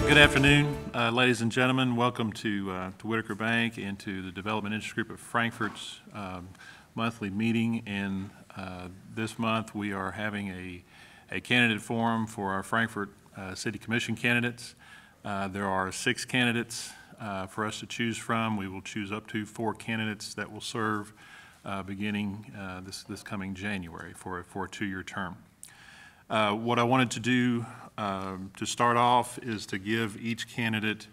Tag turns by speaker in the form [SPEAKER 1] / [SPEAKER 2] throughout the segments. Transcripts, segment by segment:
[SPEAKER 1] Good afternoon, ladies and gentlemen. Welcome to Whitaker Bank and to the Development Interest Group of Frankfort's monthly meeting. And this month we are having a candidate forum for our Frankfort City Commission candidates. There are 6 candidates for us to choose from. We will choose up to 4 candidates that will serve beginning this coming January for a 2-year term. What I wanted to do to start off is to give each candidate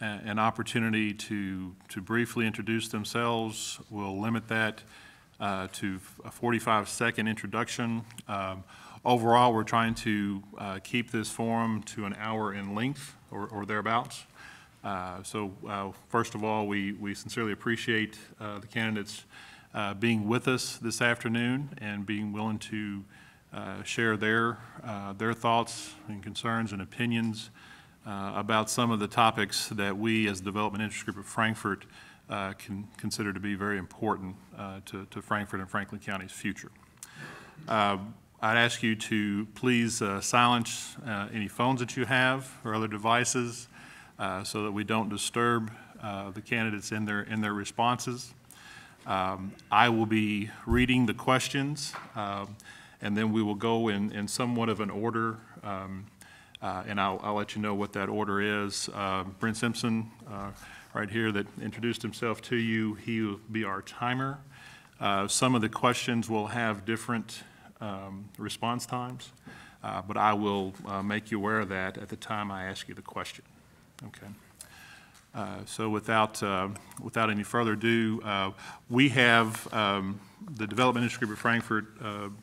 [SPEAKER 1] an opportunity to briefly introduce themselves. We'll limit that to a 45-second introduction. Overall, we're trying to keep this forum to an hour in length or thereabouts. First of all, we sincerely appreciate the candidates being with us this afternoon and being willing to share their thoughts and concerns and opinions about some of the topics that we as the Development Interest Group of Frankfort can consider to be very important to Frankfort and Franklin County's future. I'd ask you to please silence any phones that you have or other devices so that we don't disturb the candidates in their responses. I will be reading the questions and then we will go in somewhat of an order, and I'll let you know what that order is. Brent Simpson, right here, that introduced himself to you, he will be our timer. Some of the questions will have different response times, but I will make you aware of that at the time I ask you the question. Okay. So without any further ado, we have the Development Interest Group of Frankfort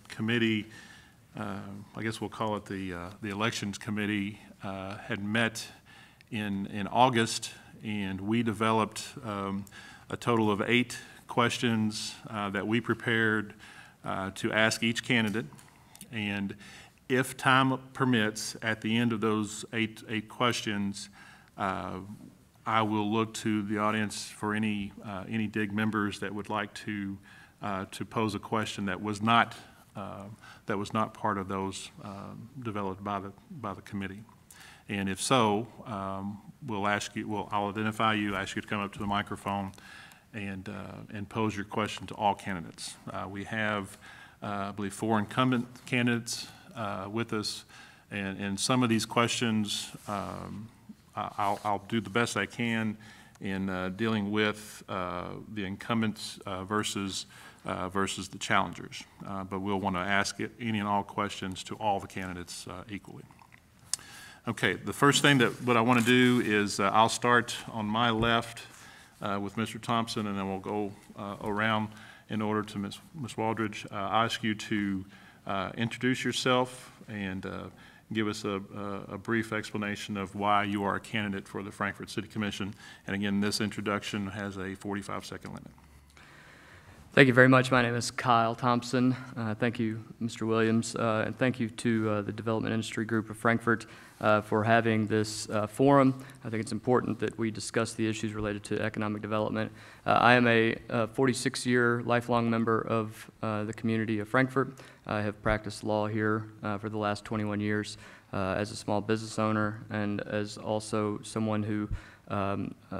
[SPEAKER 1] Committee, I guess we'll call it the Elections Committee, had met in August, and we developed a total of 8 questions that we prepared to ask each candidate. And if time permits, at the end of those eight questions, I will look to the audience for any DIG members that would like to pose a question that was not part of those developed by the committee. And if so, I'll identify you, ask you to come up to the microphone, and pose your question to all candidates. We have, I believe, 4 incumbent candidates with us, and some of these questions. I'll do the best I can in dealing with the incumbents versus the challengers, but we'll want to ask any and all questions to all the candidates equally. Okay, the first thing what I want to do is I'll start on my left with Mr. Thompson, and then we'll go around in order to Ms. Waldridge. I ask you to introduce yourself and give us a brief explanation of why you are a candidate for the Frankfort City Commission. And again, this introduction has a 45-second limit.
[SPEAKER 2] Thank you very much. My name is Kyle Thompson. Thank you, Mr. Williams, and thank you to the Development Industry Group of Frankfort for having this forum. I think it's important that we discuss the issues related to economic development. I am a 46-year lifelong member of the community of Frankfort. I have practiced law here for the last 21 years as a small business owner and as also someone who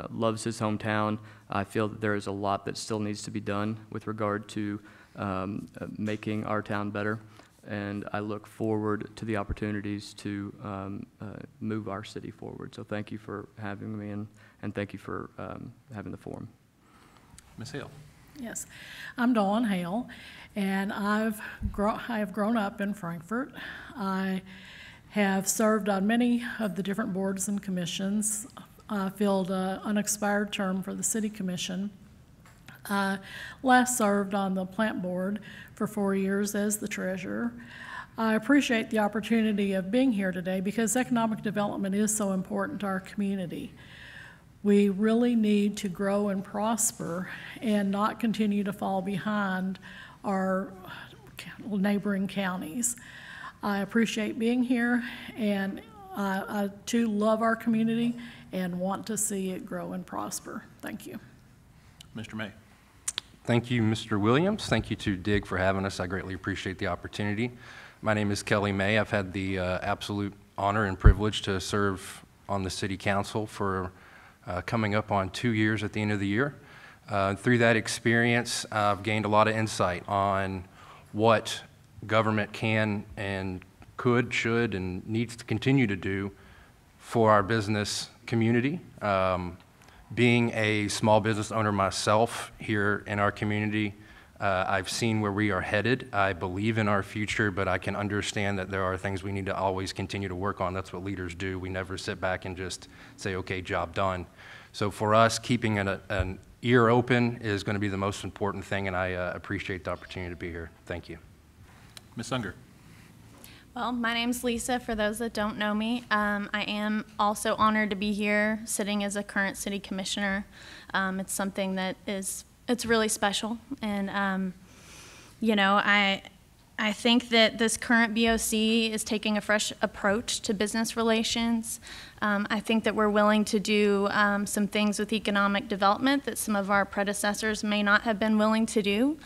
[SPEAKER 2] loves his hometown. I feel that there is a lot that still needs to be done with regard to making our town better, and I look forward to the opportunities to move our city forward. So thank you for having me, and thank you for having the forum.
[SPEAKER 1] Ms. Hale.
[SPEAKER 3] Yes, I'm Dawn Hale, and I have grown up in Frankfort. I have served on many of the different boards and commissions. I filled an unexpired term for the City Commission. I last served on the Plant Board for 4 years as the treasurer. I appreciate the opportunity of being here today because economic development is so important to our community. We really need to grow and prosper and not continue to fall behind our neighboring counties. I appreciate being here, and I too love our community and want to see it grow and prosper. Thank you.
[SPEAKER 1] Mr. May.
[SPEAKER 4] Thank you, Mr. Williams. Thank you to DIG for having us. I greatly appreciate the opportunity. My name is Kelly May. I've had the absolute honor and privilege to serve on the city council for coming up on 2 years at the end of the year. Through that experience, I've gained a lot of insight on what government can and could, should, and needs to continue to do for our business community. Being a small business owner myself here in our community, I've seen where we are headed. I believe in our future, but I can understand that there are things we need to always continue to work on. That's what leaders do. We never sit back and just say, okay, job done. So for us, keeping an ear open is going to be the most important thing, and I appreciate the opportunity to be here. Thank you.
[SPEAKER 1] Ms. Unger.
[SPEAKER 5] Well, my name's Lisa, for those that don't know me. I am also honored to be here, sitting as a current city commissioner. It's something that it's really special, and you know, I think that this current BOC is taking a fresh approach to business relations. I think that we're willing to do some things with economic development that some of our predecessors may not have been willing to do.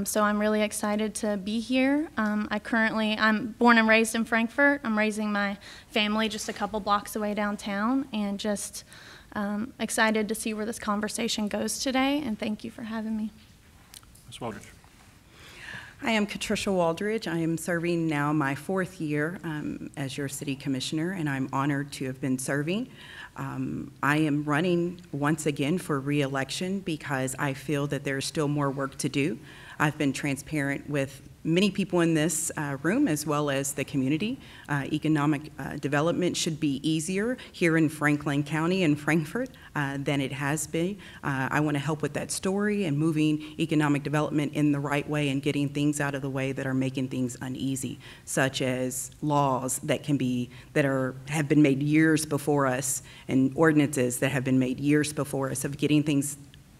[SPEAKER 5] So I'm really excited to be here. I'm born and raised in Frankfort. I'm raising my family just a couple blocks away downtown, and just excited to see where this conversation goes today, and thank you for having me.
[SPEAKER 1] Ms. Waldridge.
[SPEAKER 6] I am Patricia Waldridge. I am serving now my 4th year as your city commissioner, and I'm honored to have been serving. I am running once again for re-election because I feel that there's still more work to do. I've been transparent with many people in this room, as well as the community. Economic development should be easier here in Franklin County and Frankfort than it has been. I want to help with that story and moving economic development in the right way and getting things out of the way that are making things uneasy, such as laws that have been made years before us, and ordinances that have been made years before us, of getting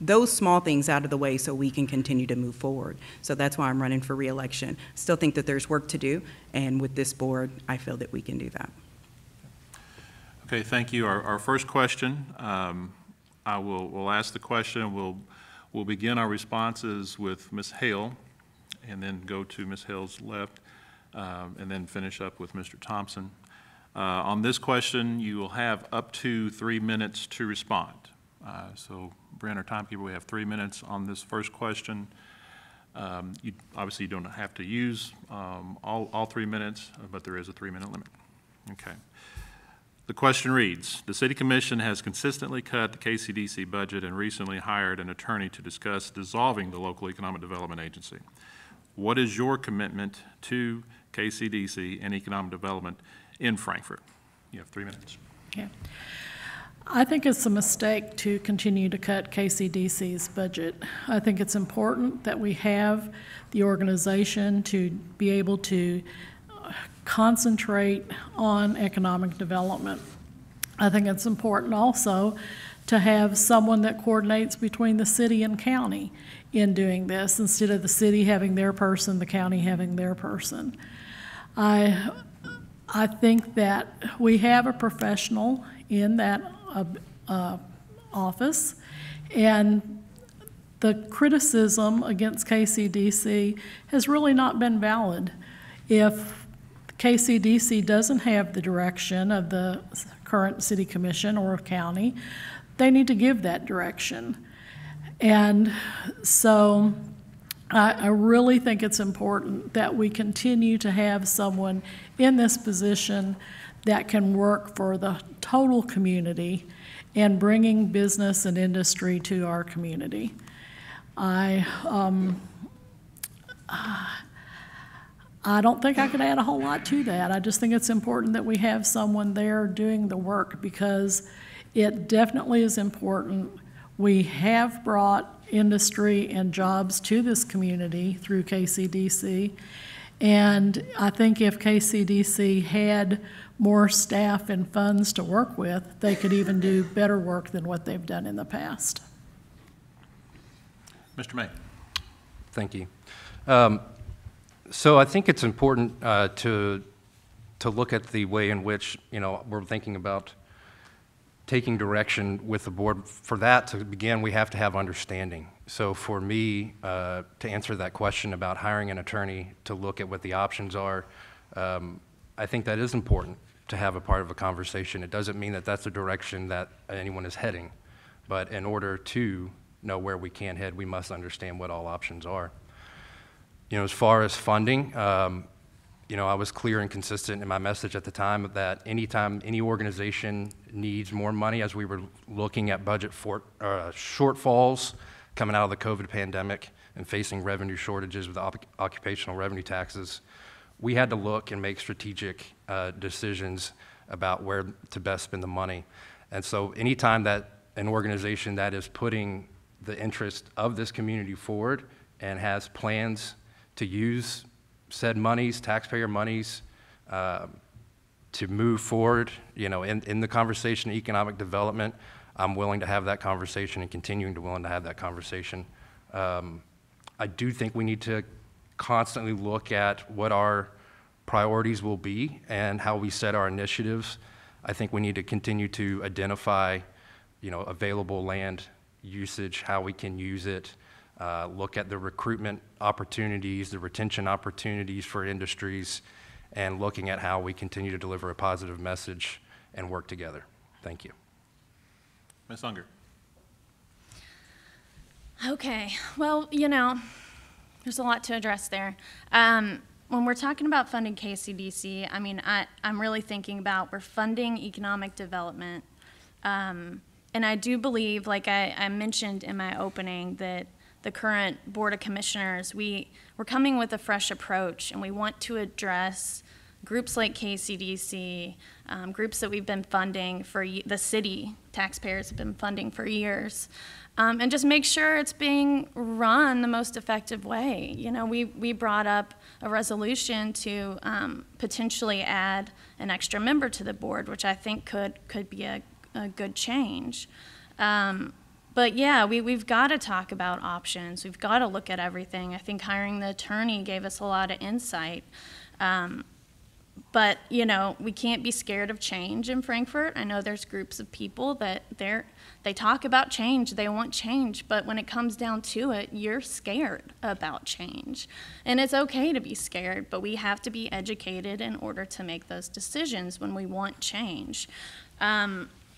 [SPEAKER 6] those small things out of the way so we can continue to move forward. So that's why I'm running for re-election. Still think that there's work to do, and with this board, I feel that we can do that.
[SPEAKER 1] Okay, thank you. Our first question, we'll ask the question. We'll begin our responses with Ms. Hale, and then go to Ms. Hale's left, and then finish up with Mr. Thompson. On this question, you will have up to 3 minutes to respond. So, Brent, our timekeeper, we have 3 minutes on this first question. Obviously, you don't have to use all 3 minutes, but there is a 3-minute limit. Okay. The question reads, the City Commission has consistently cut the KCDC budget and recently hired an attorney to discuss dissolving the local economic development agency. What is your commitment to KCDC and economic development in Frankfort? You have 3 minutes.
[SPEAKER 3] Yeah. I think it's a mistake to continue to cut KCDC's budget. I think it's important that we have the organization to be able to concentrate on economic development. I think it's important also to have someone that coordinates between the city and county in doing this, instead of the city having their person, the county having their person. I think that we have a professional in that office, and the criticism against KCDC has really not been valid. If KCDC doesn't have the direction of the current city commission or county, they need to give that direction. And so I really think it's important that we continue to have someone in this position that can work for the total community and bringing business and industry to our community. I don't think I could add a whole lot to that. I just think it's important that we have someone there doing the work, because it definitely is important. We have brought industry and jobs to this community through KCDC, and I think if KCDC had more staff and funds to work with, they could even do better work than what they've done in the past.
[SPEAKER 1] Mr. May.
[SPEAKER 4] Thank you. So I think it's important to look at the way in which, we're thinking about taking direction with the board. For that to begin, we have to have understanding. So for me, to answer that question about hiring an attorney to look at what the options are, I think that is important to have a part of a conversation. It doesn't mean that that's the direction that anyone is heading, but in order to know where we can head, we must understand what all options are. You know, as far as funding, you know, I was clear and consistent in my message at the time that anytime any organization needs more money, as we were looking at budget shortfalls coming out of the COVID pandemic and facing revenue shortages with occupational revenue taxes, we had to look and make strategic decisions about where to best spend the money. And so anytime that an organization that is putting the interest of this community forward and has plans to use said monies, taxpayer monies, to move forward, you know, in the conversation of economic development, I'm willing to have that conversation and continuing to willing to have that conversation. I do think we need to constantly look at what our priorities will be and how we set our initiatives. I think we need to continue to identify, you know, available land usage, how we can use it, look at the recruitment opportunities, the retention opportunities for industries, and looking at how we continue to deliver a positive message and work together. Thank you.
[SPEAKER 1] Ms. Unger.
[SPEAKER 5] Okay, well, you know, there's a lot to address there. When we're talking about funding KCDC, I mean, I'm really thinking about we're funding economic development. And I do believe, like I mentioned in my opening, that the current Board of Commissioners, we're coming with a fresh approach, and we want to address groups like KCDC, groups that we've been funding for, the city taxpayers have been funding for years, and just make sure it's being run the most effective way. You know, we brought up a resolution to potentially add an extra member to the board, which I think could be a good change. But yeah, we've got to talk about options. We've got to look at everything. I think hiring the attorney gave us a lot of insight. But, you know, we can't be scared of change in Frankfort. I know there's groups of people that they talk about change, they want change, but when it comes down to it, you're scared about change. And it's okay to be scared, but we have to be educated in order to make those decisions when we want change.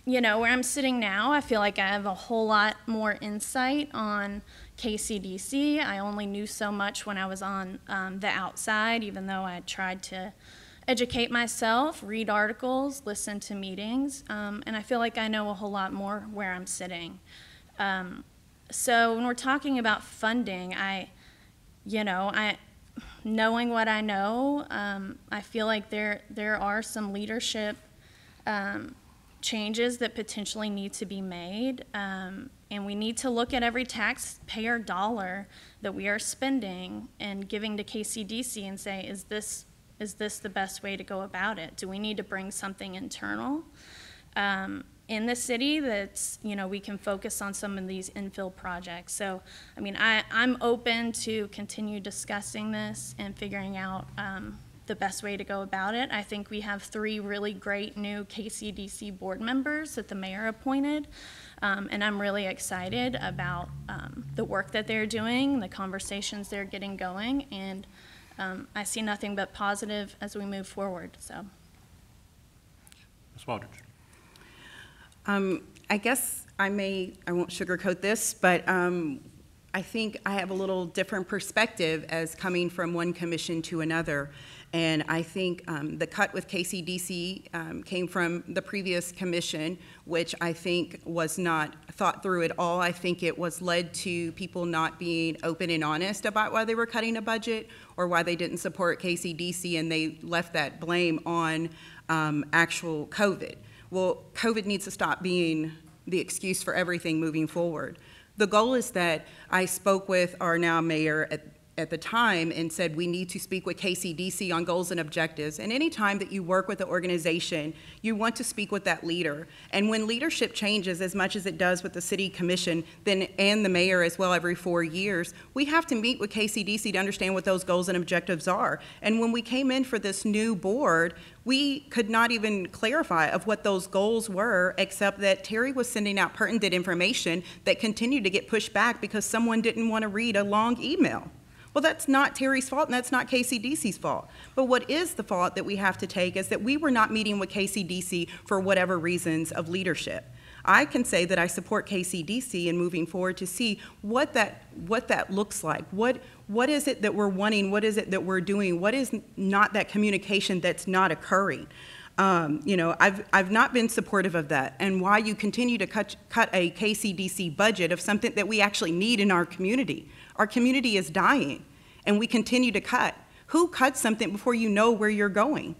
[SPEAKER 5] You know, where I'm sitting now, I feel like I have a whole lot more insight on KCDC. I only knew so much when I was on the outside, even though I tried to educate myself, read articles, listen to meetings, and I feel like I know a whole lot more where I'm sitting. So when we're talking about funding, knowing what I know, I feel like there are some leadership changes that potentially need to be made, and we need to look at every taxpayer dollar that we are spending and giving to KCDC and say, is this the best way to go about it? Do we need to bring something internal in the city that's, you know, we can focus on some of these infill projects? So, I mean, I'm open to continue discussing this and figuring out the best way to go about it. I think we have 3 really great new KCDC board members that the mayor appointed, and I'm really excited about the work that they're doing, the conversations they're getting going, and I see nothing but positive as we move forward. So,
[SPEAKER 1] Ms. Waldridge.
[SPEAKER 6] I guess I won't sugarcoat this, but I think I have a little different perspective as coming from one commission to another. And I think the cut with KCDC came from the previous commission, which I think was not thought through at all. I think it was led to people not being open and honest about why they were cutting a budget or why they didn't support KCDC, and they left that blame on actual COVID. Well, COVID needs to stop being the excuse for everything moving forward. The goal is that I spoke with our now mayor at the time and said we need to speak with KCDC on goals and objectives. And any time that you work with the organization, you want to speak with that leader. And when leadership changes as much as it does with the city commission and the mayor as well every 4 years, we have to meet with KCDC to understand what those goals and objectives are. And when we came in for this new board, we could not even clarify of what those goals were, except that Terry was sending out pertinent information that continued to get pushed back because someone didn't want to read a long email. Well, that's not Terry's fault, and that's not KCDC's fault. But what is the fault that we have to take is that we were not meeting with KCDC for whatever reasons of leadership. I can say that I support KCDC in moving forward to see what that looks like. What is it that we're wanting? What is it that we're doing? What is not that communication that's not occurring? You know, I've not been supportive of that, and why you continue to cut a KCDC budget of something that we actually need in our community. Our community is dying, and we continue to cut. Who cuts something before you know where you're going?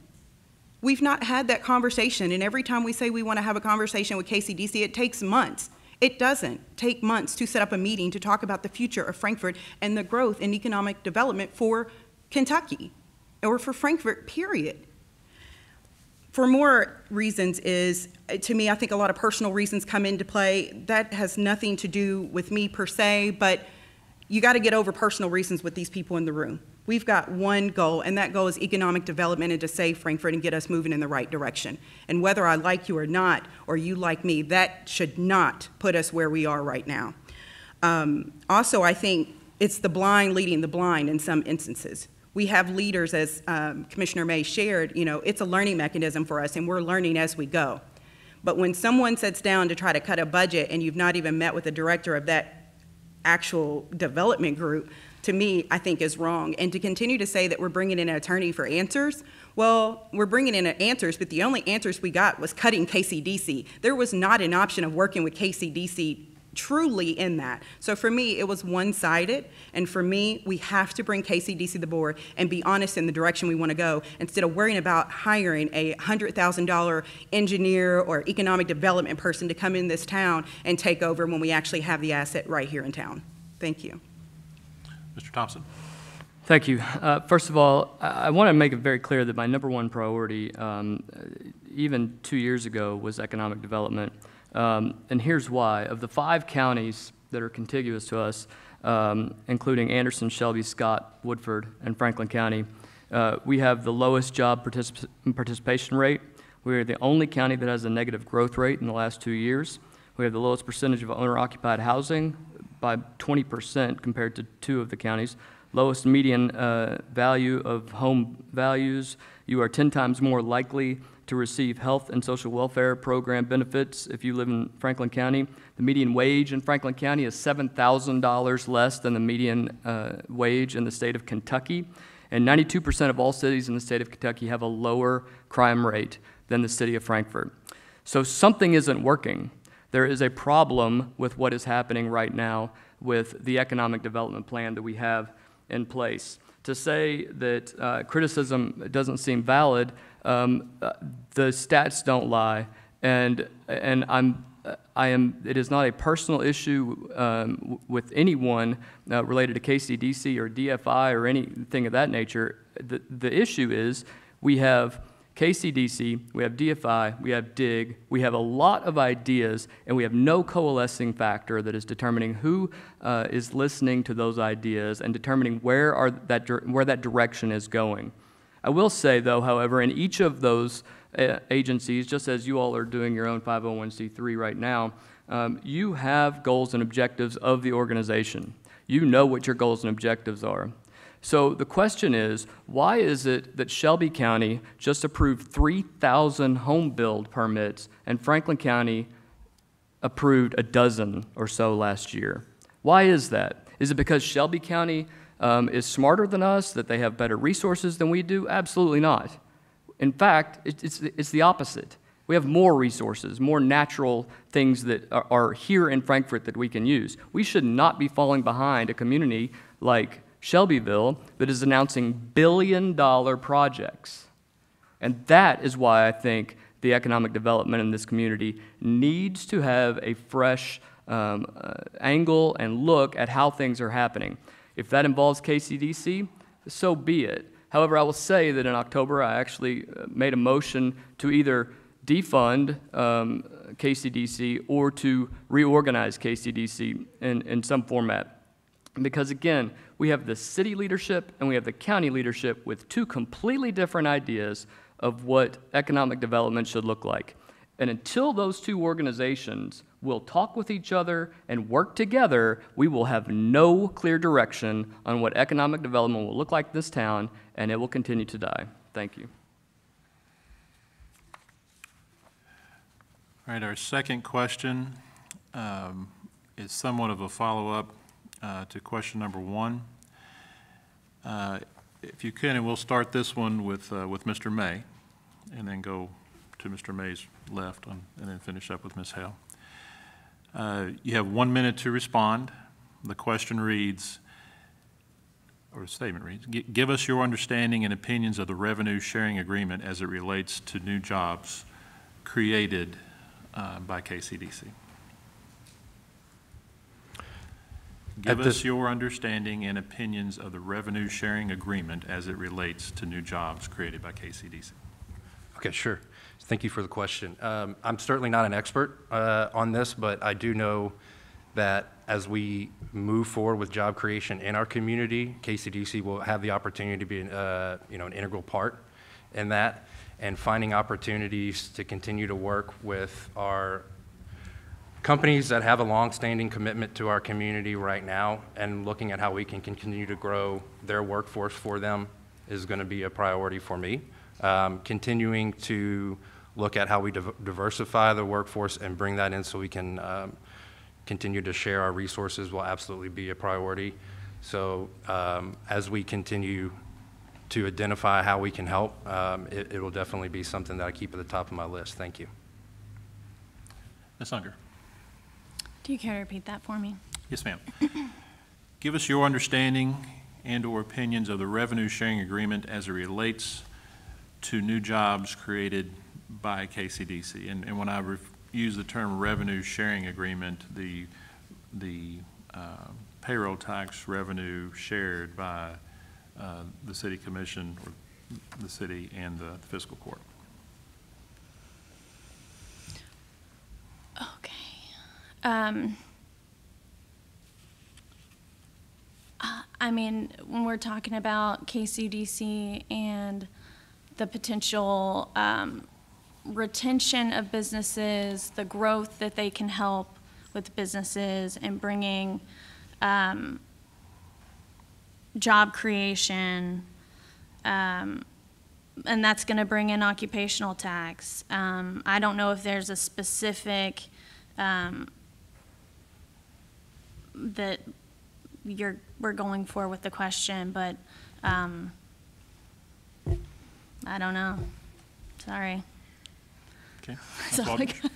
[SPEAKER 6] We've not had that conversation, and every time we say we want to have a conversation with KCDC, it takes months. It doesn't take months to set up a meeting to talk about the future of Frankfort and the growth and economic development for Kentucky, or for Frankfort, period. For more reasons is, to me, I think a lot of personal reasons come into play. That has nothing to do with me per se, but you got to get over personal reasons with these people in the room. We've got one goal, and that goal is economic development and to save Frankfort and get us moving in the right direction. And whether I like you or not, or you like me, that should not put us where we are right now. Also, I think it's the blind leading the blind in some instances. We have leaders, as Commissioner May shared, you know, it's a learning mechanism for us, and we're learning as we go. But when someone sits down to try to cut a budget and you've not even met with the director of that actual development group, to me, I think is wrong. And to continue to say that we're bringing in an attorney for answers, well, we're bringing in answers, but the only answers we got was cutting KCDC. There was not an option of working with KCDC truly in that. So for me, it was one-sided, and for me, we have to bring KCDC to the board and be honest in the direction we want to go, instead of worrying about hiring a $100,000 engineer or economic development person to come in this town and take over when we actually have the asset right here in town. Thank you.
[SPEAKER 1] Mr. Thompson.
[SPEAKER 2] Thank you. First of all, I want to make it very clear that my number one priority, even 2 years ago, was economic development. And here's why. Of the 5 counties that are contiguous to us, including Anderson, Shelby, Scott, Woodford, and Franklin County, we have the lowest job participation rate. We are the only county that has a negative growth rate in the last 2 years. We have the lowest percentage of owner-occupied housing by 20% compared to 2 of the counties. Lowest median value of home values. You are 10 times more likely to receive health and social welfare program benefits if you live in Franklin County. The median wage in Franklin County is $7,000 less than the median wage in the state of Kentucky. And 92% of all cities in the state of Kentucky have a lower crime rate than the city of Frankfort. So something isn't working. There is a problem with what is happening right now with the economic development plan that we have in place. To say that criticism doesn't seem valid, the stats don't lie, and it is not a personal issue with anyone related to KCDC or DFI or anything of that nature. The issue is we have KCDC, we have DFI, we have DIG, we have a lot of ideas, and we have no coalescing factor that is determining who is listening to those ideas and determining where that direction is going. I will say, though, however, in each of those agencies, just as you all are doing your own 501c3 right now, you have goals and objectives of the organization. You know what your goals and objectives are. So the question is, why is it that Shelby County just approved 3,000 home build permits and Franklin County approved a dozen or so last year? Why is that? Is it because Shelby County is smarter than us, that they have better resources than we do? Absolutely not. In fact, it's the opposite. We have more resources, more natural things that are here in Frankfort that we can use. We should not be falling behind a community like Shelbyville that is announcing billion-dollar projects. And that is why I think the economic development in this community needs to have a fresh angle and look at how things are happening. If that involves KCDC, so be it. However, I will say that in October I actually made a motion to either defund KCDC or to reorganize KCDC in some format. Because again, we have the city leadership and we have the county leadership with 2 completely different ideas of what economic development should look like. And until those two organizations will talk with each other and work together, we will have no clear direction on what economic development will look like in this town, and it will continue to die. Thank you.
[SPEAKER 1] All right, our second question is somewhat of a follow-up to question number one. If you can, and we'll start this one with Mr. May, and then go to Mr. May's left, and then finish up with Ms. Hale. You have 1 minute to respond. The question reads, or the statement reads, give us your understanding and opinions of the revenue sharing agreement as it relates to new jobs created by KCDC. Give us your understanding and opinions of the revenue sharing agreement as it relates to new jobs created by KCDC.
[SPEAKER 4] Okay, sure. Thank you for the question. I'm certainly not an expert on this, but I do know that as we move forward with job creation in our community, KCDC will have the opportunity to be an integral part in that, and finding opportunities to continue to work with our companies that have a long-standing commitment to our community right now, and looking at how we can continue to grow their workforce for them is going to be a priority for me. Continuing to look at how we diversify the workforce and bring that in so we can continue to share our resources will absolutely be a priority. So as we continue to identify how we can help, it will definitely be something that I keep at the top of my list. Thank you.
[SPEAKER 1] Ms. Unger.
[SPEAKER 5] Do you care to repeat that for me?
[SPEAKER 1] Yes, ma'am. Give us your understanding and/or opinions of the revenue sharing agreement as it relates to new jobs created by KCDC. And when I use the term revenue sharing agreement, the payroll tax revenue shared by the city commission, or the city and the fiscal court.
[SPEAKER 5] Okay. I mean, when we're talking about KCDC and the potential retention of businesses, the growth that they can help with businesses, and bringing job creation, and that's going to bring in occupational tax. I don't know if there's a specific that we're going for with the question, but I don't know. Sorry.
[SPEAKER 1] Okay.
[SPEAKER 5] That's all I got.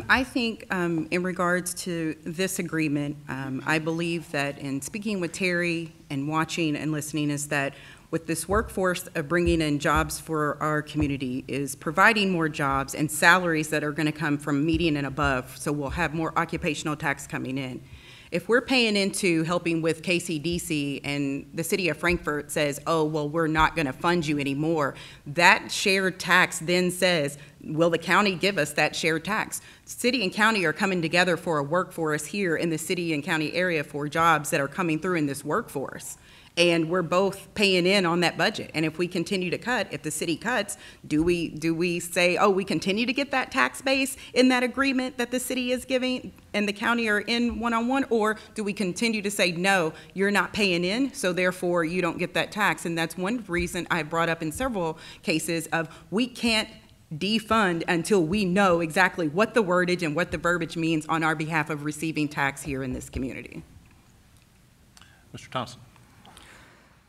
[SPEAKER 6] I think in regards to this agreement, I believe that in speaking with Terry and watching and listening is that with this workforce of bringing in jobs for our community is providing more jobs and salaries that are going to come from median and above, so we'll have more occupational tax coming in. If we're paying into helping with KCDC and the city of Frankfort says, oh, well, we're not going to fund you anymore, that shared tax then says, will the county give us that shared tax? City and county are coming together for a workforce here in the city and county area for jobs that are coming through in this workforce. And we're both paying in on that budget. And if we continue to cut, if the city cuts, do we say, oh, we continue to get that tax base in that agreement that the city is giving and the county are in one-on-one? Or do we continue to say, no, you're not paying in, so therefore you don't get that tax? And that's one reason I brought up in several cases of we can't defund until we know exactly what the wordage and what the verbiage means on our behalf of receiving tax here in this community.
[SPEAKER 1] Mr. Thompson.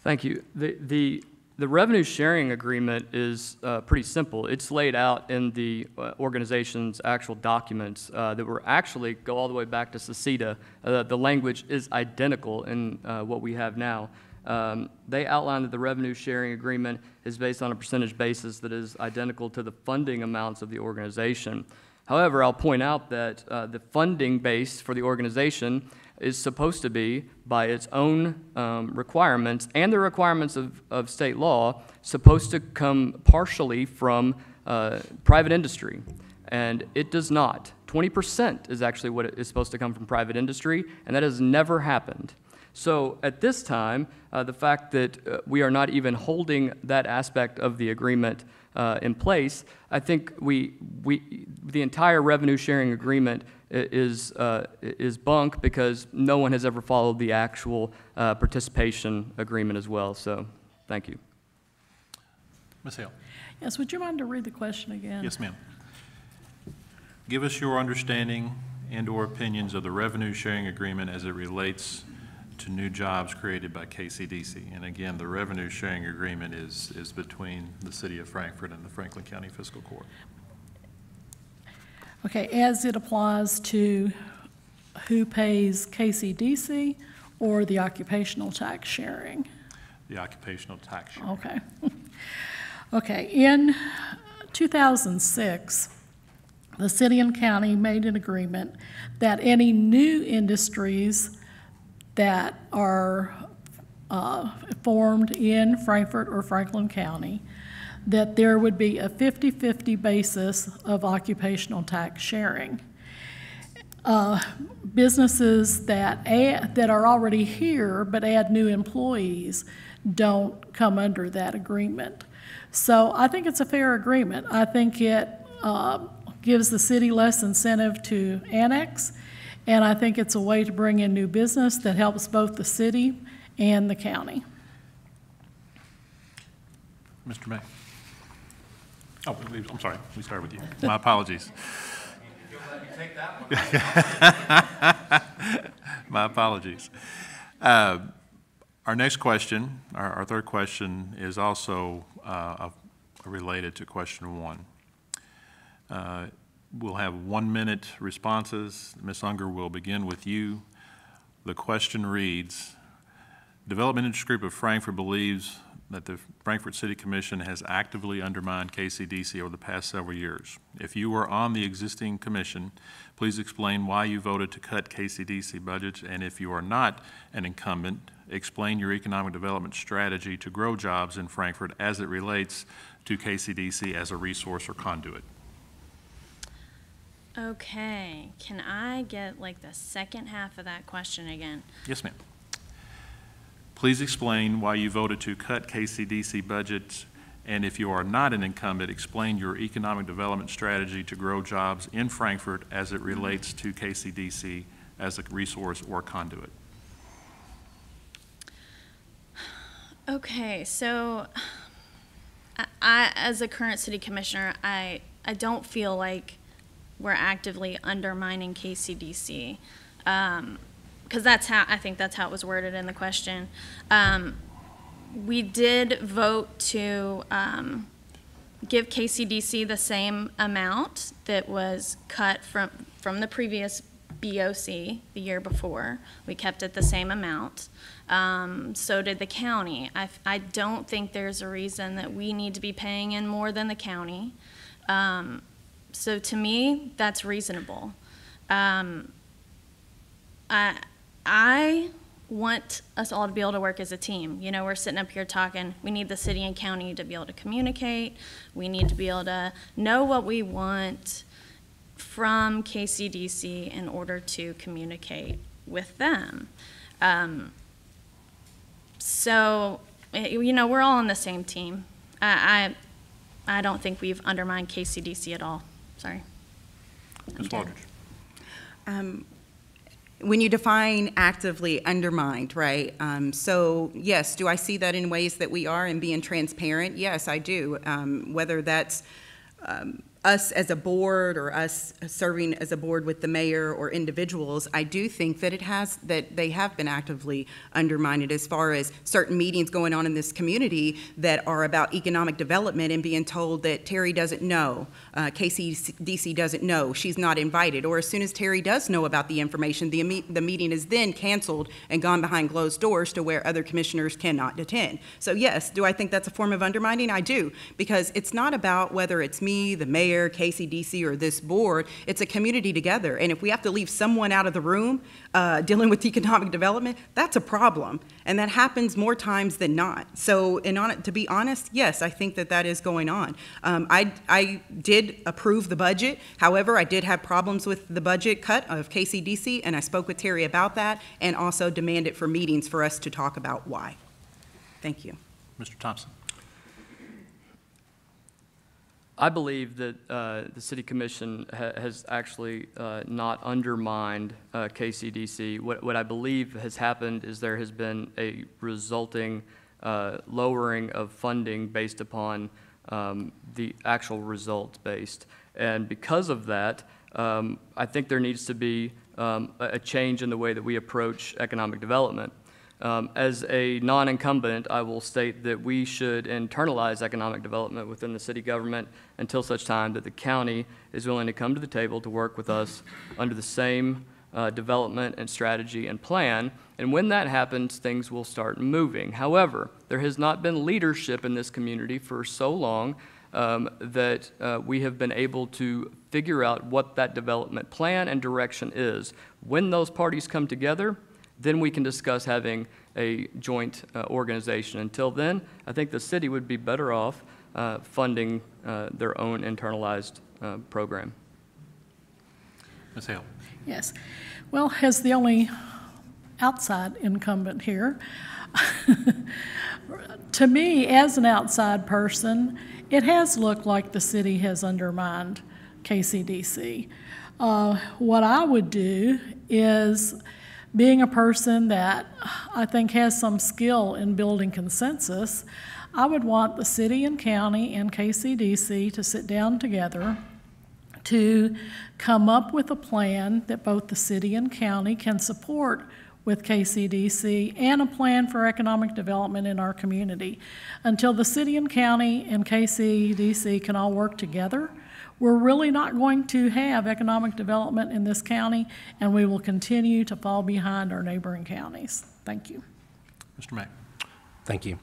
[SPEAKER 2] Thank you. The revenue sharing agreement is pretty simple. It's laid out in the organization's actual documents that were actually go all the way back to SECEDA. The language is identical in what we have now. They outline that the revenue sharing agreement is based on a percentage basis that is identical to the funding amounts of the organization. However, I'll point out that the funding base for the organization is supposed to be, by its own requirements and the requirements of state law, supposed to come partially from private industry. And it does not. 20% is actually what is supposed to come from private industry, and that has never happened. So at this time, the fact that we are not even holding that aspect of the agreement in place, I think the entire revenue sharing agreement is bunk because no one has ever followed the actual participation agreement as well. So, thank you.
[SPEAKER 1] Ms. Hale?
[SPEAKER 3] Yes, would you mind to read the question again?
[SPEAKER 1] Yes, ma'am. Give us your understanding and/or opinions of the revenue sharing agreement as it relates to new jobs created by KCDC. And again, the revenue sharing agreement is between the City of Frankfort and the Franklin County Fiscal Court.
[SPEAKER 3] Okay, as it applies to who pays KCDC or the occupational tax sharing?
[SPEAKER 1] The occupational tax sharing.
[SPEAKER 3] Okay. Okay, in 2006, the city and county made an agreement that any new industries that are formed in Frankfort or Franklin County, that there would be a 50-50 basis of occupational tax sharing. Businesses that are already here but add new employees don't come under that agreement. So I think it's a fair agreement. I think it gives the city less incentive to annex, and I think it's a way to bring in new business that helps both the city and the county.
[SPEAKER 1] Mr. May? Oh, I'm sorry, we started with you. My apologies. My apologies. Our next question, our third question, is also related to question 1. We'll have 1-minute responses. Ms. Unger, will begin with you. The question reads, Development Interest Group of Frankfort believes that the Frankfort City Commission has actively undermined KCDC over the past several years. If you were on the existing commission, please explain why you voted to cut KCDC budgets, and if you are not an incumbent, explain your economic development strategy to grow jobs in Frankfort as it relates to KCDC as a resource or conduit.
[SPEAKER 5] Okay, can I get like the second half of that question again?
[SPEAKER 1] Yes, ma'am. Please explain why you voted to cut KCDC budgets, and if you are not an incumbent, explain your economic development strategy to grow jobs in Frankfort as it relates to KCDC as a resource or conduit.
[SPEAKER 5] Okay, so I as a current city commissioner, I don't feel like we're actively undermining KCDC. Because I think that's how it was worded in the question. We did vote to give KCDC the same amount that was cut from the previous BOC the year before. We kept it the same amount. So did the county. I don't think there's a reason that we need to be paying in more than the county. So to me, that's reasonable. I want us all to be able to work as a team. You know, we're sitting up here talking, we need the city and county to be able to communicate. We need to be able to know what we want from KCDC in order to communicate with them. So, you know, we're all on the same team. I don't think we've undermined KCDC at all. Sorry.
[SPEAKER 1] Ms. Waldridge.
[SPEAKER 6] When you define actively undermined, right? So yes, do I see that in ways that we are and being transparent? Yes, I do. Whether that's us as a board or us serving as a board with the mayor or individuals, I do think that they have been actively undermined as far as certain meetings going on in this community that are about economic development and being told that Terry doesn't know, KCDC doesn't know, she's not invited, or as soon as Terry does know about the information, the meeting is then canceled and gone behind closed doors to where other commissioners cannot attend. So yes, do I think that's a form of undermining? I do, because it's not about whether it's me, the mayor, KCDC, or this board. It's a community together, and if we have to leave someone out of the room dealing with economic development, that's a problem, and that happens more times than not. So, to be honest, yes, I think that is going on. I did approve the budget. However, I did have problems with the budget cut of KCDC, and I spoke with Terry about that, and also demanded for meetings for us to talk about why. Thank you.
[SPEAKER 1] Mr. Thompson.
[SPEAKER 2] I believe that the City Commission has actually not undermined KCDC. What I believe has happened is there has been a resulting lowering of funding based upon the actual results based. And because of that, I think there needs to be a change in the way that we approach economic development. As a non-incumbent, I will state that we should internalize economic development within the city government until such time that the county is willing to come to the table to work with us under the same development and strategy and plan. And when that happens, things will start moving. However, there has not been leadership in this community for so long that we have been able to figure out what that development plan and direction is. When those parties come together, then we can discuss having a joint organization. Until then, I think the city would be better off funding their own internalized program.
[SPEAKER 1] Ms. Hale.
[SPEAKER 3] Yes. Well, as the only outside incumbent here, to me, as an outside person, it has looked like the city has undermined KCDC. What I would do is, being a person that I think has some skill in building consensus, I would want the city and county and KCDC to sit down together to come up with a plan that both the city and county can support with KCDC and a plan for economic development in our community. Until the city and county and KCDC can all work together, we're really not going to have economic development in this county, and we will continue to fall behind our neighboring counties. Thank you.
[SPEAKER 1] Mr. Mack.
[SPEAKER 4] Thank you.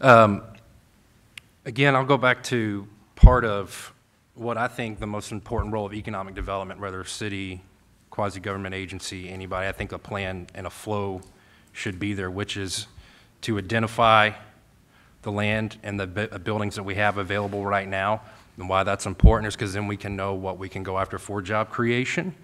[SPEAKER 4] Again, I'll go back to part of what I think the most important role of economic development, whether city, quasi-government agency, anybody. I think a plan and a flow should be there, which is to identify the land and the buildings that we have available right now. And why that's important is because then we can know what we can go after for job creation.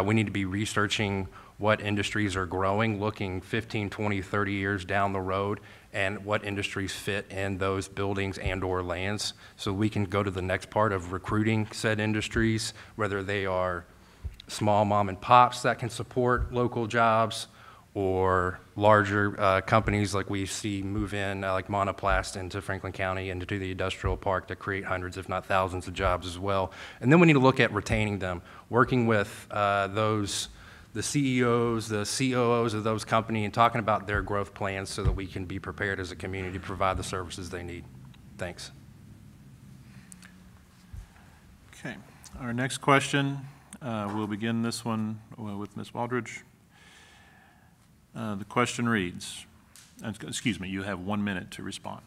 [SPEAKER 4] We need to be researching what industries are growing, looking 15, 20, 30 years down the road, and what industries fit in those buildings and or lands, so we can go to the next part of recruiting said industries, whether they are small mom and pops that can support local jobs, or larger companies like we see move in, like Monoplast into Franklin County and into the industrial park to create hundreds, if not thousands of jobs as well. And then we need to look at retaining them, working with the CEOs, the COOs of those companies, and talking about their growth plans so that we can be prepared as a community to provide the services they need. Thanks.
[SPEAKER 1] Okay. Our next question, we'll begin this one with Ms. Waldridge. The question reads, excuse me, you have 1 minute to respond.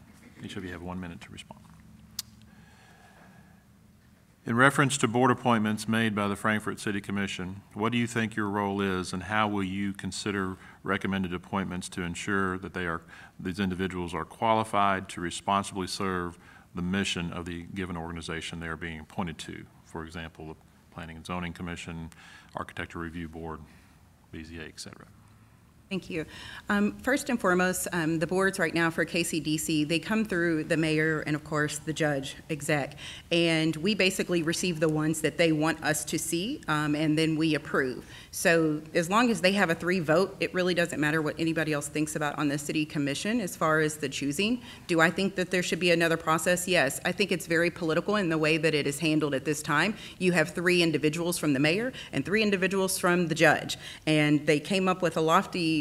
[SPEAKER 1] Each of you have 1 minute to respond. In reference to board appointments made by the Frankfort City Commission, what do you think your role is, and how will you consider recommended appointments to ensure that these individuals are qualified to responsibly serve the mission of the given organization they are being appointed to? For example, the Planning and Zoning Commission, Architecture Review Board, BZA, et cetera.
[SPEAKER 6] Thank you. First and foremost, the boards right now for KCDC, they come through the mayor and, of course, the judge exec. And we basically receive the ones that they want us to see, and then we approve. So as long as they have a 3 vote, it really doesn't matter what anybody else thinks about on the city commission as far as the choosing. Do I think that there should be another process? Yes. I think it's very political in the way that it is handled at this time. You have 3 individuals from the mayor and 3 individuals from the judge. And they came up with a lofty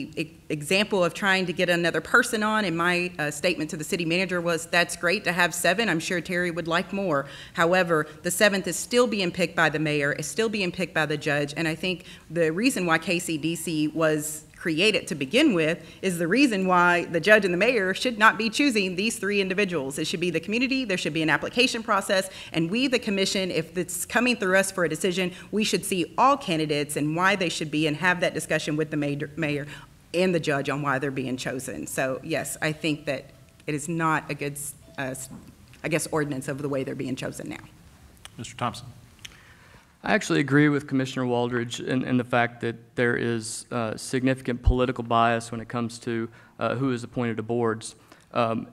[SPEAKER 6] example of trying to get another person on, and my statement to the city manager was, that's great to have 7. I'm sure Terry would like more. However, the 7th is still being picked by the mayor, is still being picked by the judge, and I think the reason why KCDC was created to begin with is the reason why the judge and the mayor should not be choosing these 3 individuals. It should be the community, there should be an application process, and we, the commission, if it's coming through us for a decision, we should see all candidates and why they should be and have that discussion with the mayor and the judge on why they're being chosen. So yes, I think that it is not a good, I guess, ordinance of the way they're being chosen now.
[SPEAKER 1] Mr. Thompson.
[SPEAKER 2] I actually agree with Commissioner Waldridge in the fact that there is significant political bias when it comes to who is appointed to boards.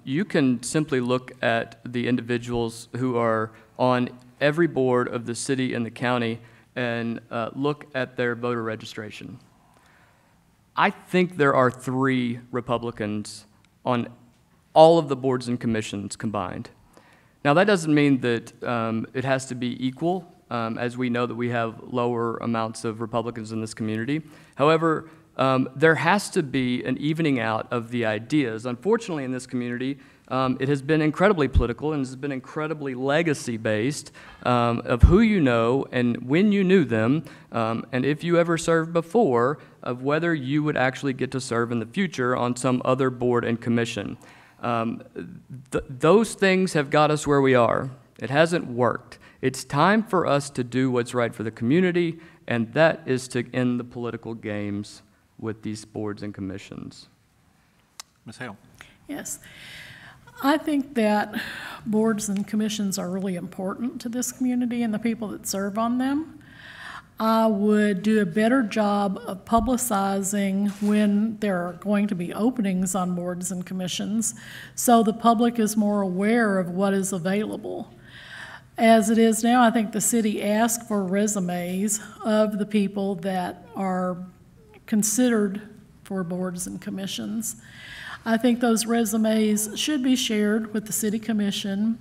[SPEAKER 2] You can simply look at the individuals who are on every board of the city and the county and look at their voter registration. I think there are 3 Republicans on all of the boards and commissions combined. Now, that doesn't mean that it has to be equal, as we know that we have lower amounts of Republicans in this community. However, there has to be an evening out of the ideas. Unfortunately, in this community, it has been incredibly political and has been incredibly legacy-based of who you know and when you knew them, and if you ever served before, of whether you would actually get to serve in the future on some other board and commission. Those things have got us where we are. It hasn't worked. It's time for us to do what's right for the community, and that is to end the political games with these boards and commissions.
[SPEAKER 1] Ms. Hale?
[SPEAKER 3] Yes. I think that boards and commissions are really important to this community and the people that serve on them. I would do a better job of publicizing when there are going to be openings on boards and commissions so the public is more aware of what is available. As it is now, I think the city asks for resumes of the people that are considered for boards and commissions. I think those resumes should be shared with the city commission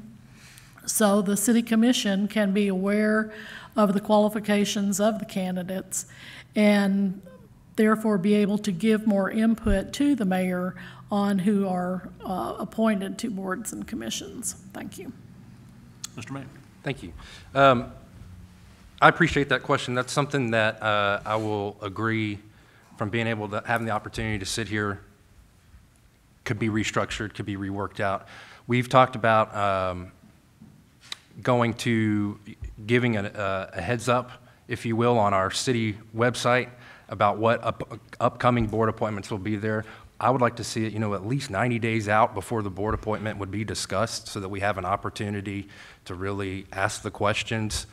[SPEAKER 3] so the city commission can be aware of the qualifications of the candidates and therefore be able to give more input to the mayor on who are appointed to boards and commissions. Thank you.
[SPEAKER 1] Mr. Mayor?
[SPEAKER 4] Thank you. I appreciate that question. That's something that I will agree from being able to having the opportunity to sit here could be restructured, could be reworked out. We've talked about giving a heads up, if you will, on our city website about what upcoming board appointments will be there. I would like to see it, at least 90 days out before the board appointment would be discussed so that we have an opportunity to really ask the questions.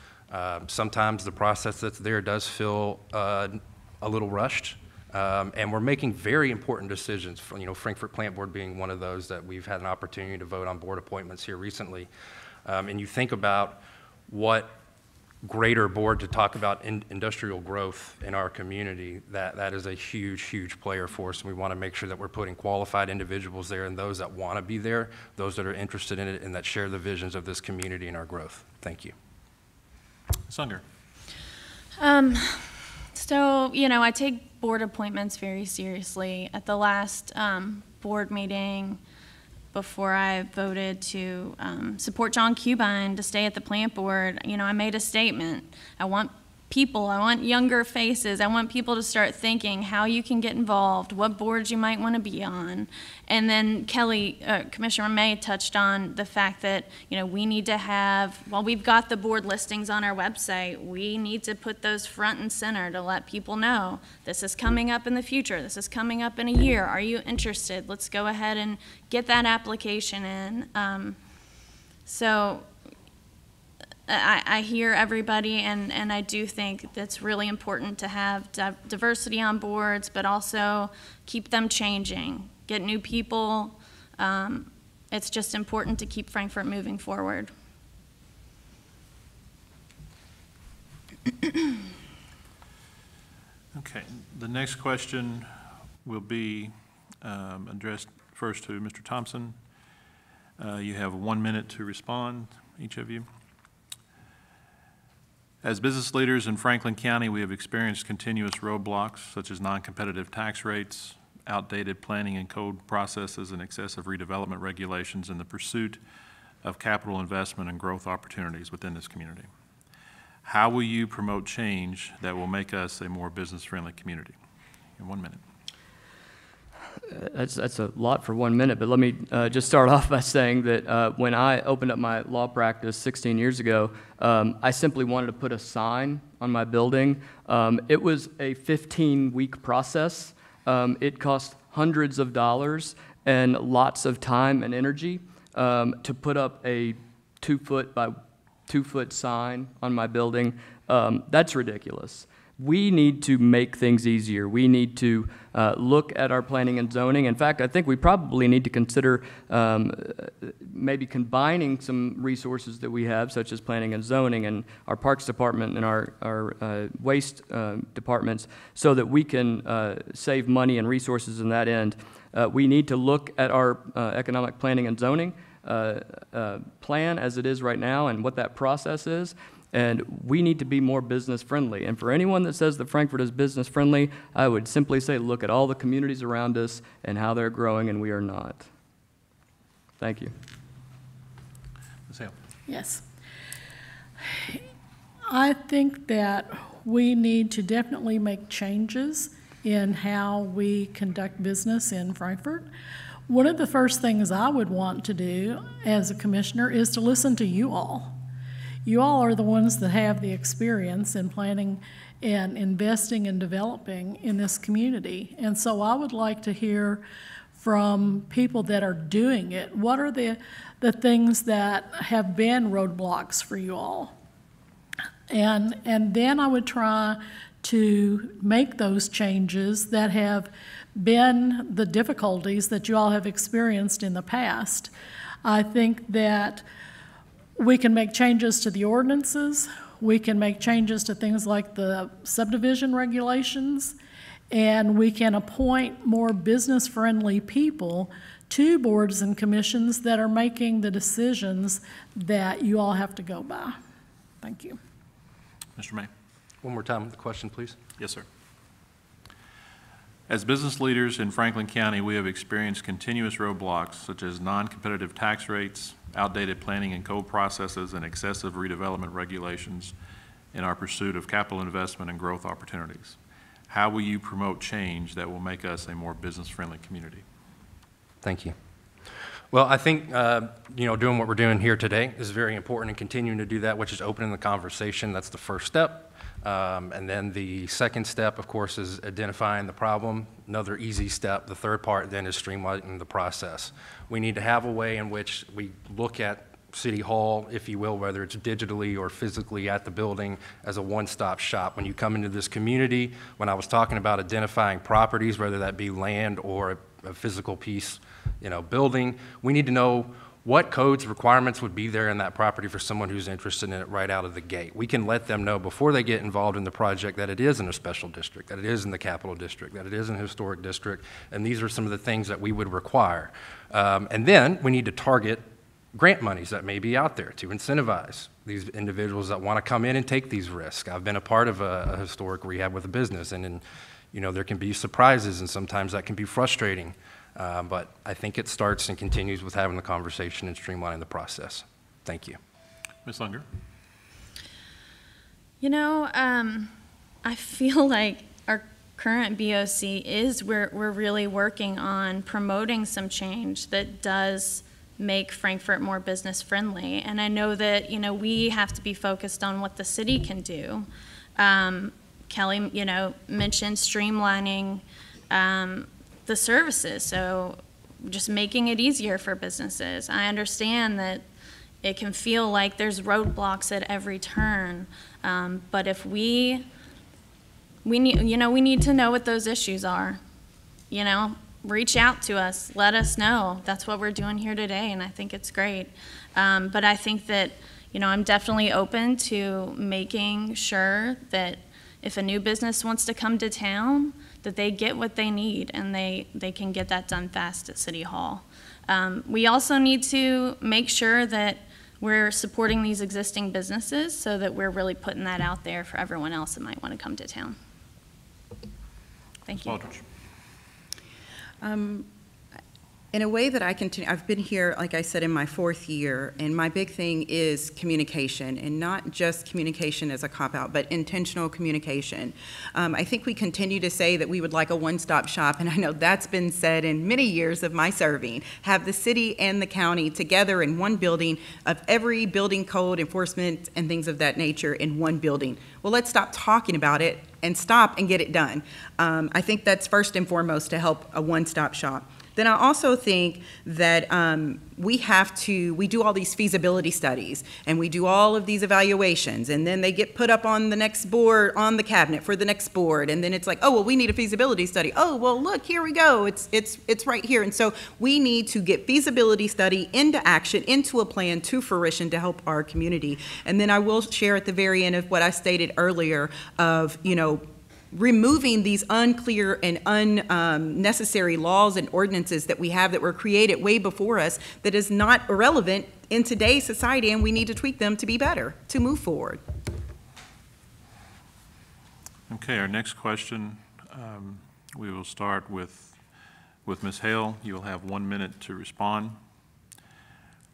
[SPEAKER 4] Sometimes the process that's there does feel a little rushed. And we're making very important decisions, Frankfort Plant Board being one of those that we've had an opportunity to vote on board appointments here recently. And you think about what greater board to talk about industrial growth in our community, that is a huge, huge player for us. And we want to make sure that we're putting qualified individuals there and those that want to be there, those that are interested in it and that share the visions of this community and our growth. Thank you.
[SPEAKER 1] Ms. Unger?
[SPEAKER 5] So, I take board appointments very seriously. At the last board meeting, before I voted to support John Cubine to stay at the plant board, I made a statement. I want people, I want younger faces, I want people to start thinking how you can get involved, what boards you might want to be on. And then Commissioner May touched on the fact that, we need to have, while we've got the board listings on our website, we need to put those front and center to let people know this is coming up in the future, this is coming up in a year, are you interested? Let's go ahead and get that application in. So I hear everybody, and I do think that's really important to have diversity on boards, but also keep them changing, get new people. It's just important to keep Frankfort moving forward.
[SPEAKER 1] Okay, the next question will be addressed first to Mr. Thompson. You have 1 minute to respond, each of you. As business leaders in Franklin County, we have experienced continuous roadblocks such as non-competitive tax rates, outdated planning and code processes, and excessive redevelopment regulations in the pursuit of capital investment and growth opportunities within this community. How will you promote change that will make us a more business-friendly community? In 1 minute.
[SPEAKER 2] That's a lot for 1 minute, but let me just start off by saying that when I opened up my law practice 16 years ago, I simply wanted to put a sign on my building. It was a 15-week process. It cost hundreds of dollars and lots of time and energy to put up a 2-foot by 2-foot sign on my building. That's ridiculous. We need to make things easier. We need to look at our planning and zoning. In fact, I think we probably need to consider maybe combining some resources that we have, such as planning and zoning and our Parks Department and our waste departments, so that we can save money and resources in that end. We need to look at our economic planning and zoning plan as it is right now and what that process is. And we need to be more business-friendly. And for anyone that says that Frankfort is business-friendly, I would simply say, look at all the communities around us and how they're growing, and we are not. Thank you.
[SPEAKER 1] Ms. Hale.
[SPEAKER 3] Yes. I think that we need to definitely make changes in how we conduct business in Frankfort. One of the first things I would want to do as a commissioner is to listen to you all. You all are the ones that have the experience in planning and investing and developing in this community. And so I would like to hear from people that are doing it. What are the things that have been roadblocks for you all? And then I would try to make those changes that have been the difficulties that you all have experienced in the past. I think that we can make changes to the ordinances, we can make changes to things like the subdivision regulations, and we can appoint more business-friendly people to boards and commissions that are making the decisions that you all have to go by. Thank you.
[SPEAKER 1] Mr. May.
[SPEAKER 4] One more time, the question, please.
[SPEAKER 1] Yes, sir. As business leaders in Franklin County, we have experienced continuous roadblocks such as non-competitive tax rates, outdated planning and code processes, and excessive redevelopment regulations in our pursuit of capital investment and growth opportunities. How will you promote change that will make us a more business-friendly community?
[SPEAKER 4] Thank you. Well, I think, doing what we're doing here today is very important, and continuing to do that, which is opening the conversation. That's the first step. And then the second step, of course, is identifying the problem. Another easy step. The third part then is streamlining the process. We need to have a way in which we look at City Hall, if you will, whether it's digitally or physically at the building, as a one-stop shop. When you come into this community, when I was talking about identifying properties, whether that be land or a physical piece, building, we need to know what codes, requirements would be there in that property for someone who's interested in it right out of the gate. We can let them know before they get involved in the project that it is in a special district, that it is in the capital district, that it is in a historic district, and these are some of the things that we would require. And then we need to target grant monies that may be out there to incentivize these individuals that want to come in and take these risks. I've been a part of a historic rehab with a business, and there can be surprises, and sometimes that can be frustrating. But I think it starts and continues with having the conversation and streamlining the process. Thank you.
[SPEAKER 1] Ms. Unger.
[SPEAKER 5] I feel like our current BOC is we're really working on promoting some change that does make Frankfort more business friendly. And I know that, we have to be focused on what the city can do. Kelly, mentioned streamlining the services, so just making it easier for businesses. I understand that it can feel like there's roadblocks at every turn, but if we need to know what those issues are. Reach out to us, let us know. That's what we're doing here today, and I think it's great. But I think that, I'm definitely open to making sure that if a new business wants to come to town, that they get what they need and they can get that done fast at City Hall. We also need to make sure that we're supporting these existing businesses so that we're really putting that out there for everyone else that might want to come to town. Thank you.
[SPEAKER 1] Aldridge.
[SPEAKER 6] In a way that I continue, I've been here, like I said, in my 4th year, and my big thing is communication, and not just communication as a cop-out, but intentional communication. I think we continue to say that we would like a one-stop shop, and I know that's been said in many years of my serving, have the city and the county together in one building of every building code enforcement and things of that nature in one building. Well, let's stop talking about it and stop and get it done. I think that's first and foremost to help a one-stop shop. then I also think that we do all these feasibility studies, and we do all of these evaluations, and then they get put up on the next board, on the cabinet for the next board, and then it's like, oh, well, we need a feasibility study. Oh, well, look, here we go. It's right here. And so we need to get feasibility study into action, into a plan, to fruition to help our community. And then I will share at the very end of what I stated earlier of, removing these unclear and unnecessary laws and ordinances that we have that were created way before us that is not irrelevant in today's society, and we need to tweak them to be better, to move forward.
[SPEAKER 1] Okay, our next question, we will start with Ms. Hale. You will have 1 minute to respond.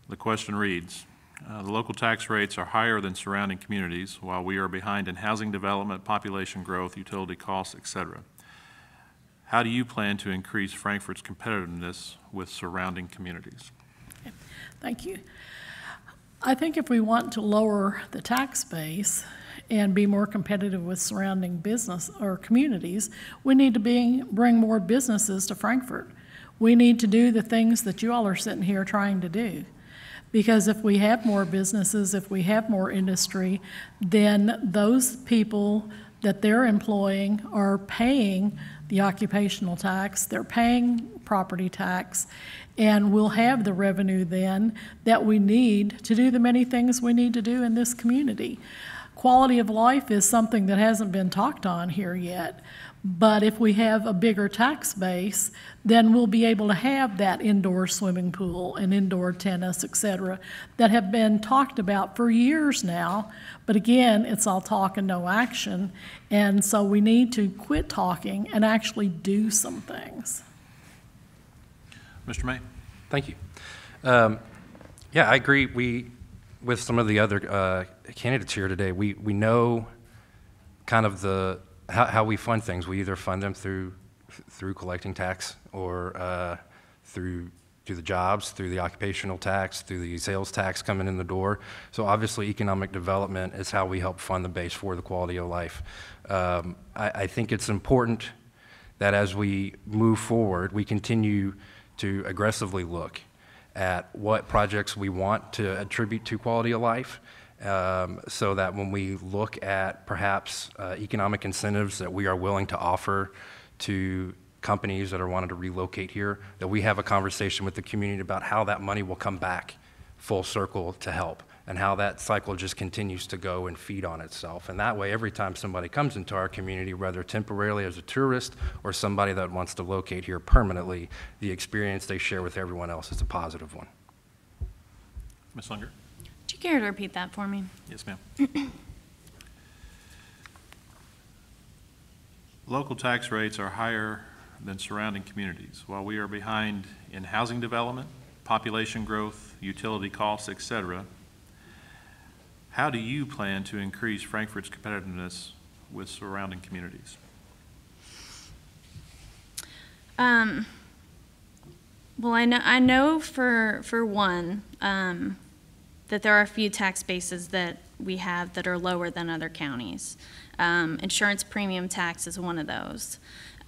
[SPEAKER 1] The question reads, the local tax rates are higher than surrounding communities, while we are behind in housing development, population growth, utility costs, etc. How do you plan to increase Frankfort's competitiveness with surrounding communities?
[SPEAKER 3] Thank you. I think if we want to lower the tax base and be more competitive with surrounding business or communities, we need to bring more businesses to Frankfort. We need to do the things that you all are sitting here trying to do. Because if we have more businesses, if we have more industry, then those people that they're employing are paying the occupational tax, they're paying property tax, and we'll have the revenue then that we need to do the many things we need to do in this community. Quality of life is something that hasn't been talked on here yet. But if we have a bigger tax base, then we'll be able to have that indoor swimming pool and indoor tennis, et cetera, that have been talked about for years now. But again, it's all talk and no action. And so we need to quit talking and actually do some things.
[SPEAKER 1] Mr. May.
[SPEAKER 4] Thank you. Yeah, I agree. With some of the other candidates here today, we know kind of how we fund things. We either fund them through collecting tax or through the jobs, through the occupational tax, through the sales tax coming in the door. So obviously economic development is how we help fund the base for the quality of life. I think it's important that as we move forward, we continue to aggressively look at what projects we want to attribute to quality of life, so that when we look at perhaps economic incentives that we are willing to offer to companies that are wanting to relocate here, that we have a conversation with the community about how that money will come back full circle to help, and how that cycle just continues to go and feed on itself. And that way, every time somebody comes into our community, whether temporarily as a tourist or somebody that wants to locate here permanently, the experience they share with everyone else is a positive one.
[SPEAKER 1] Ms. Unger.
[SPEAKER 5] Would you care to repeat that for me?
[SPEAKER 1] Yes, ma'am. Local tax rates are higher than surrounding communities, while we are behind in housing development, population growth, utility costs, etc. How do you plan to increase Frankfort's competitiveness with surrounding communities?
[SPEAKER 5] Well, I know for one that there are a few tax bases that we have that are lower than other counties. Insurance premium tax is one of those.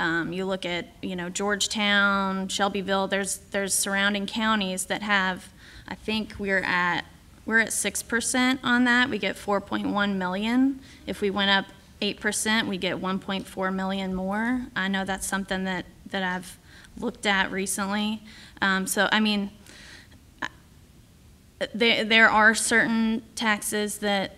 [SPEAKER 5] You look at, Georgetown, Shelbyville, there's surrounding counties that have, I think we're at 6% on that. We get 4.1 million. If we went up 8%, we get 1.4 million more. I know that's something that I've looked at recently. So, I mean, there are certain taxes that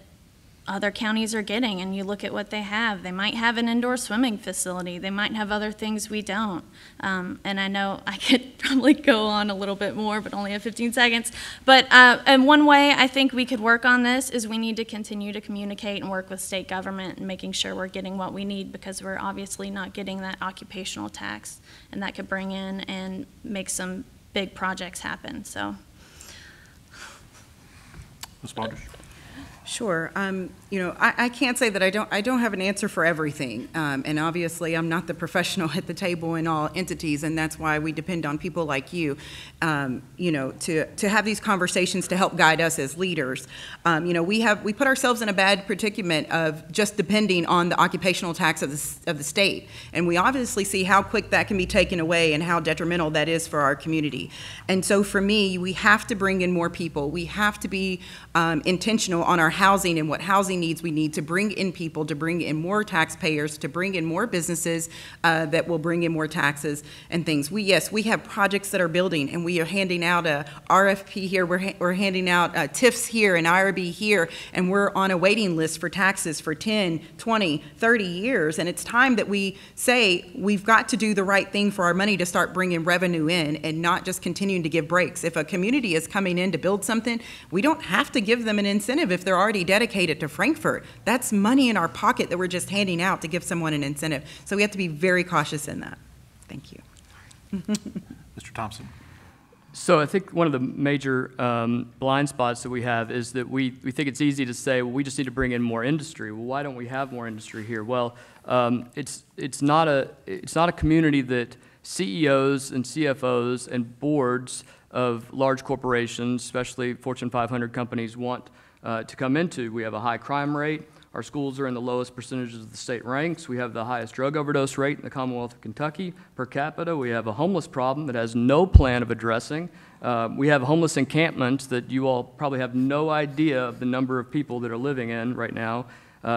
[SPEAKER 5] other counties are getting, and you look at what they have. They might have an indoor swimming facility. They might have other things we don't. And I know I could probably go on a little bit more, but only have 15 seconds. But and one way I think we could work on this is we need to continue to communicate and work with state government and making sure we're getting what we need, because we're obviously not getting that occupational tax, and that could bring in and make some big projects happen. So.
[SPEAKER 1] Ms. Walters.
[SPEAKER 6] Sure. I can't say that I don't have an answer for everything. And obviously, I'm not the professional at the table in all entities, and that's why we depend on people like you, to have these conversations to help guide us as leaders. We put ourselves in a bad predicament of just depending on the occupational tax of the state. And we obviously see how quick that can be taken away and how detrimental that is for our community. And so for me, we have to bring in more people. We have to be intentional on our housing and what housing needs we need to bring in people, to bring in more taxpayers, to bring in more businesses that will bring in more taxes and things. We have projects that are building, and we are handing out a RFP here, we're handing out TIFs here and IRB here, and we're on a waiting list for taxes for 10, 20, 30 years, and it's time that we say we've got to do the right thing for our money to start bringing revenue in and not just continuing to give breaks. If a community is coming in to build something, we don't have to give them an incentive if they're already dedicated to Frankfort. That's money in our pocket that we're just handing out to give someone an incentive. So we have to be very cautious in that. Thank you.
[SPEAKER 1] Mr. Thompson.
[SPEAKER 2] So I think one of the major blind spots that we have is that we think it's easy to say, well, we just need to bring in more industry. Well, why don't we have more industry here? Well, it's not a community that CEOs and CFOs and boards of large corporations, especially Fortune 500 companies, want to come into. We have a high crime rate. Our schools are in the lowest percentages of the state ranks. We have the highest drug overdose rate in the Commonwealth of Kentucky per capita. We have a homeless problem that has no plan of addressing. We have homeless encampments that you all probably have no idea of the number of people that are living in right now.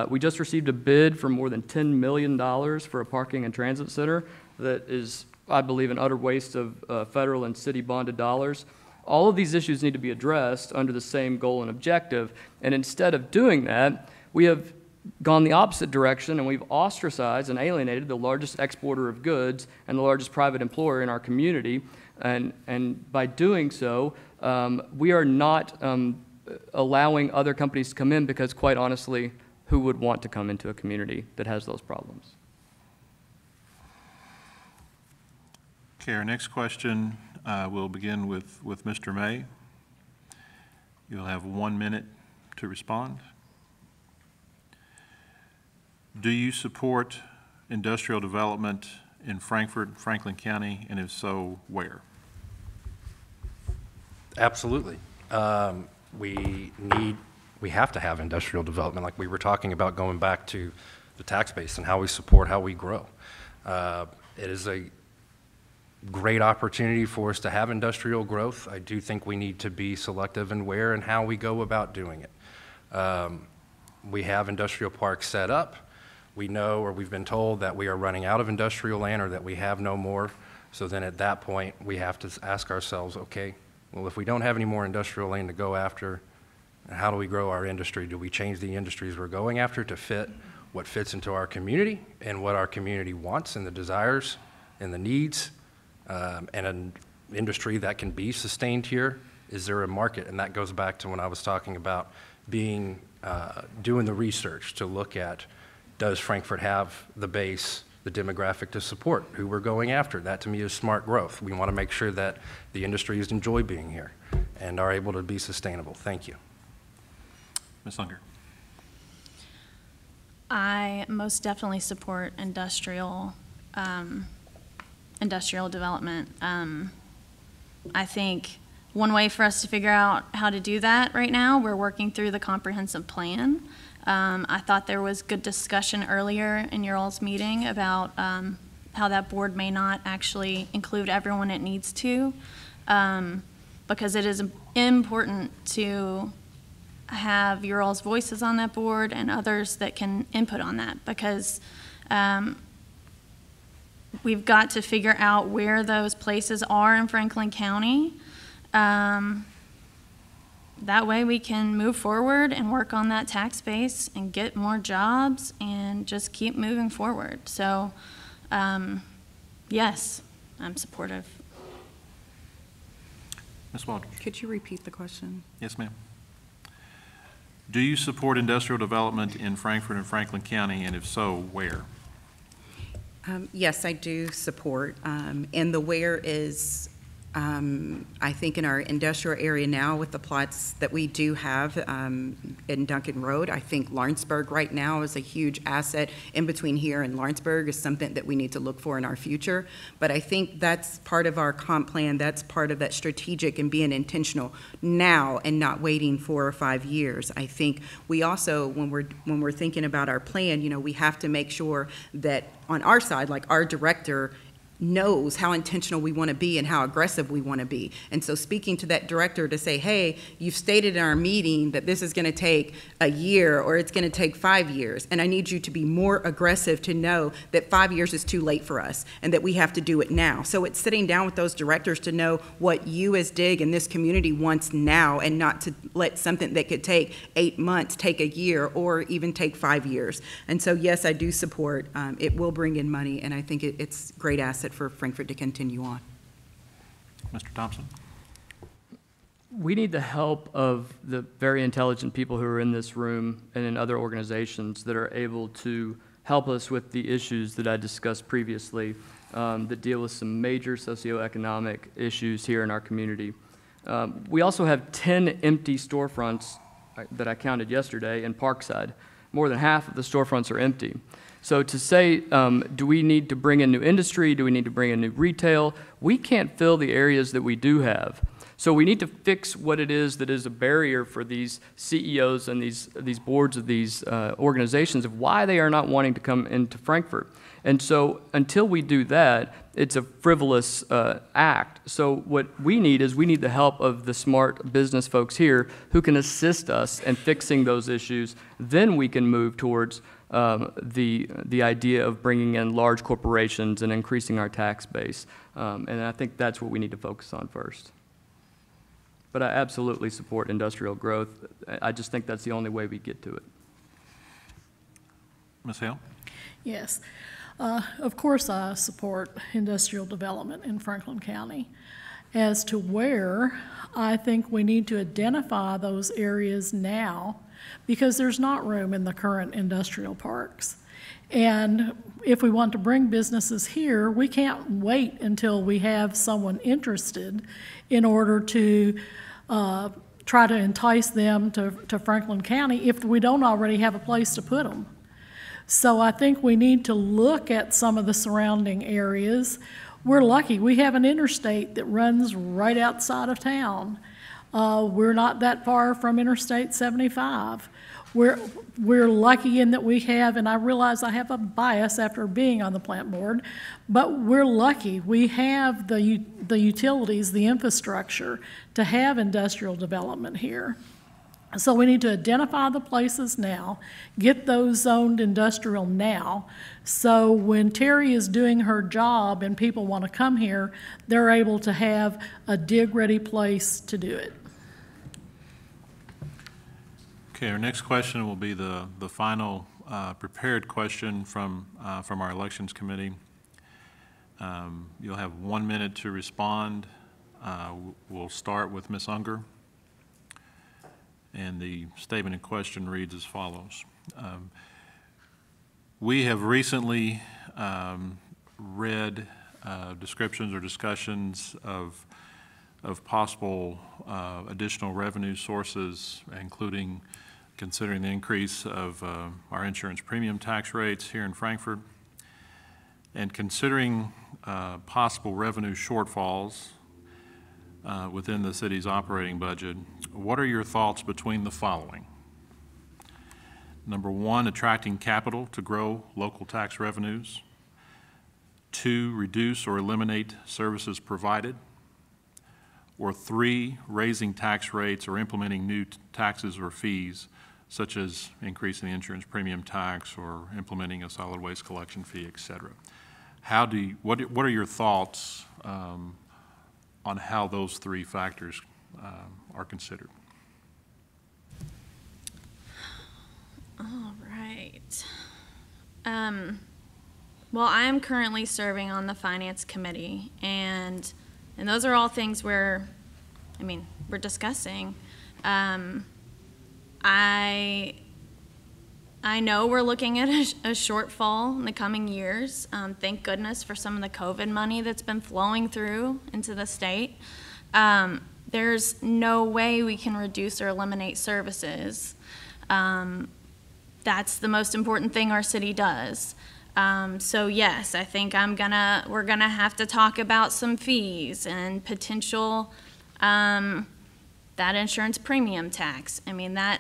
[SPEAKER 2] We just received a bid for more than $10 million for a parking and transit center that is, I believe, an utter waste of federal and city bonded dollars. All of these issues need to be addressed under the same goal and objective, and instead of doing that, we have gone the opposite direction, and we've ostracized and alienated the largest exporter of goods and the largest private employer in our community, and by doing so, we are not allowing other companies to come in because, quite honestly, who would want to come into a community that has those problems?
[SPEAKER 1] Okay, our next question will begin with Mr. May. You'll have 1 minute to respond. Do you support industrial development in Frankfort, Franklin County, and if so, where?
[SPEAKER 4] Absolutely. We have to have industrial development, like we were talking about, going back to the tax base and how we support, how we grow. It is a great opportunity for us to have industrial growth. I do think we need to be selective in where and how we go about doing it. We have industrial parks set up. We know, or we've been told, that we are running out of industrial land or that we have no more. So then at that point, we have to ask ourselves, okay, well, if we don't have any more industrial land to go after, how do we grow our industry? Do we change the industries we're going after to fit what fits into our community and what our community wants and the desires and the needs, and an industry that can be sustained here? Is there a market? And that goes back to when I was talking about doing the research to look at, does Frankfort have the base, the demographic to support who we're going after? That to me is smart growth. We want to make sure that the industries enjoy being here and are able to be sustainable. Thank you.
[SPEAKER 1] Ms. Unger.
[SPEAKER 5] I most definitely support industrial development. I think one way for us to figure out how to do that right now, we're working through the comprehensive plan. I thought there was good discussion earlier in your all's meeting about how that board may not actually include everyone it needs to, because it is important to have your all's voices on that board and others that can input on that, because we've got to figure out where those places are in Franklin County. That way we can move forward and work on that tax base and get more jobs and just keep moving forward. So, yes, I'm supportive.
[SPEAKER 1] Ms. Waldridge.
[SPEAKER 6] Could you repeat the question?
[SPEAKER 1] Yes, ma'am. Do you support industrial development in Frankfort and Franklin County, and if so, where?
[SPEAKER 6] Yes, I do support, and the where is I think in our industrial area now with the plots that we do have in Duncan Road, I think Lawrenceburg right now is a huge asset. In between here and Lawrenceburg is something that we need to look for in our future. But I think that's part of our comp plan. That's part of that strategic and being intentional now and not waiting 4 or 5 years. I think we also, when we're thinking about our plan, you know, we have to make sure that on our side, like our director knows how intentional we want to be and how aggressive we want to be. And so speaking to that director to say, hey, you've stated in our meeting that this is going to take a year or it's going to take 5 years, and I need you to be more aggressive to know that 5 years is too late for us and that we have to do it now. So it's sitting down with those directors to know what you as DIG and this community wants now, and not to let something that could take 8 months take a year or even take 5 years. And so yes, I do support, it will bring in money, and I think it's a great asset for Frankfort to continue on.
[SPEAKER 1] Mr. Thompson?
[SPEAKER 2] We need the help of the very intelligent people who are in this room and in other organizations that are able to help us with the issues that I discussed previously that deal with some major socioeconomic issues here in our community. We also have 10 empty storefronts that I counted yesterday in Parkside. More than half of the storefronts are empty. So to say, do we need to bring in new industry? Do we need to bring in new retail? We can't fill the areas that we do have. So we need to fix what it is that is a barrier for these CEOs and these boards of these organizations of why they are not wanting to come into Frankfort. And so until we do that, it's a frivolous act. So what we need is we need the help of the smart business folks here who can assist us in fixing those issues. Then we can move towards the idea of bringing in large corporations and increasing our tax base. And I think that's what we need to focus on first. But I absolutely support industrial growth. I just think that's the only way we get to it.
[SPEAKER 1] Ms. Hale?
[SPEAKER 3] Yes. Of course, I support industrial development in Franklin County. As to where, I think we need to identify those areas now because there's not room in the current industrial parks. And if we want to bring businesses here, we can't wait until we have someone interested in order to try to entice them to Franklin County if we don't already have a place to put them. So I think we need to look at some of the surrounding areas. We're lucky. We have an interstate that runs right outside of town. We're not that far from Interstate 75. We're lucky in that we have, and I realize I have a bias after being on the plant board, but we're lucky. We have the utilities, the infrastructure to have industrial development here. So we need to identify the places now, get those zoned industrial now, so when Terry is doing her job and people want to come here, they're able to have a dig-ready place to do it.
[SPEAKER 1] Okay, our next question will be the final prepared question from our elections committee. You'll have 1 minute to respond. We'll start with Ms. Unger. And the statement in question reads as follows. We have recently read descriptions or discussions of possible additional revenue sources, including considering the increase of our insurance premium tax rates here in Frankfort, and considering possible revenue shortfalls within the city's operating budget. What are your thoughts between the following? Number 1, attracting capital to grow local tax revenues. 2, reduce or eliminate services provided. Or 3, raising tax rates or implementing new taxes or fees, such as increasing the insurance premium tax or implementing a solid waste collection fee, et cetera. What are your thoughts on how those 3 factors are considered?
[SPEAKER 5] All right. Well, I am currently serving on the Finance Committee, and those are all things we're discussing. I I know we're looking at a shortfall in the coming years. Thank goodness for some of the COVID money that's been flowing through into the state. There's no way we can reduce or eliminate services. That's the most important thing our city does. So yes, I think we're gonna have to talk about some fees and potential, that insurance premium tax. I mean, that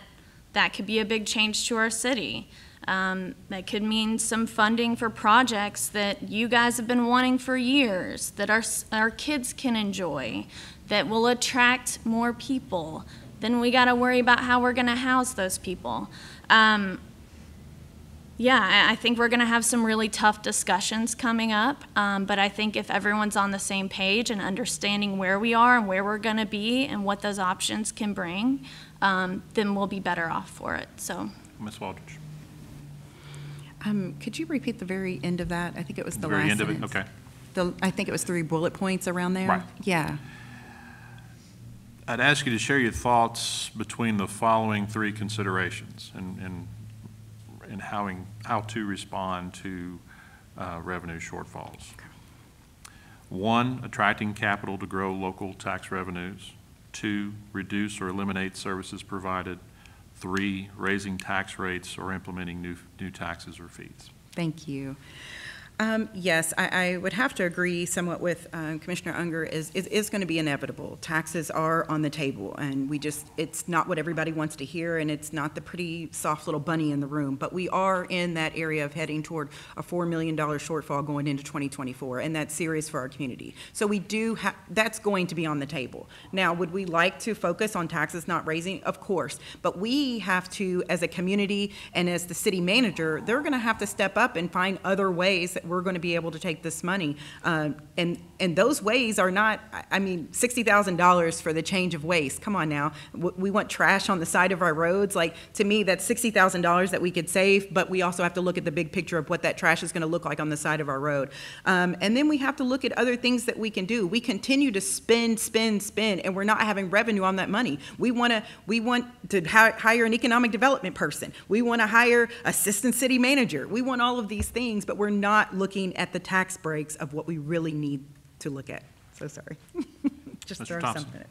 [SPEAKER 5] could be a big change to our city. That could mean some funding for projects that you guys have been wanting for years, that our kids can enjoy, that will attract more people. Then we gotta worry about how we're gonna house those people. Yeah, I think we're going to have some really tough discussions coming up, but I think if everyone's on the same page and understanding where we are and where we're going to be and what those options can bring, then we'll be better off for it. So,
[SPEAKER 1] Ms. Waldridge.
[SPEAKER 6] Could you repeat the very end of that? I think it was the
[SPEAKER 1] Very
[SPEAKER 6] last
[SPEAKER 1] end of it,
[SPEAKER 6] sentence.
[SPEAKER 1] okay.
[SPEAKER 6] I think it was 3 bullet points around there.
[SPEAKER 1] Right.
[SPEAKER 6] Yeah.
[SPEAKER 1] I'd ask you to share your thoughts between the following 3 considerations and how to respond to revenue shortfalls. 1, attracting capital to grow local tax revenues. 2, reduce or eliminate services provided. 3, raising tax rates or implementing new taxes or fees.
[SPEAKER 6] Thank you. Yes, I would have to agree somewhat with Commissioner Unger. Is going to be inevitable. Taxes are on the table, and it's not what everybody wants to hear, and it's not the pretty soft little bunny in the room, but we are in that area of heading toward a $4 million shortfall going into 2024, and that's serious for our community. So we do that's going to be on the table. Now, would we like to focus on taxes not raising? Of course, but we have to, as a community and as the city manager, they're going to have to step up and find other ways that we're going to be able to take this money. And those ways are not, I mean, $60,000 for the change of waste. Come on now. We want trash on the side of our roads. Like, to me, that's $60,000 that we could save, but we also have to look at the big picture of what that trash is going to look like on the side of our road. And then we have to look at other things that we can do. We continue to spend, and we're not having revenue on that money. We want to hire an economic development person. We want to hire assistant city manager. We want all of these things, but we're not looking at the tax breaks of what we really need to look at. So sorry. Just
[SPEAKER 1] Mr.
[SPEAKER 6] throw
[SPEAKER 1] Thompson.
[SPEAKER 6] something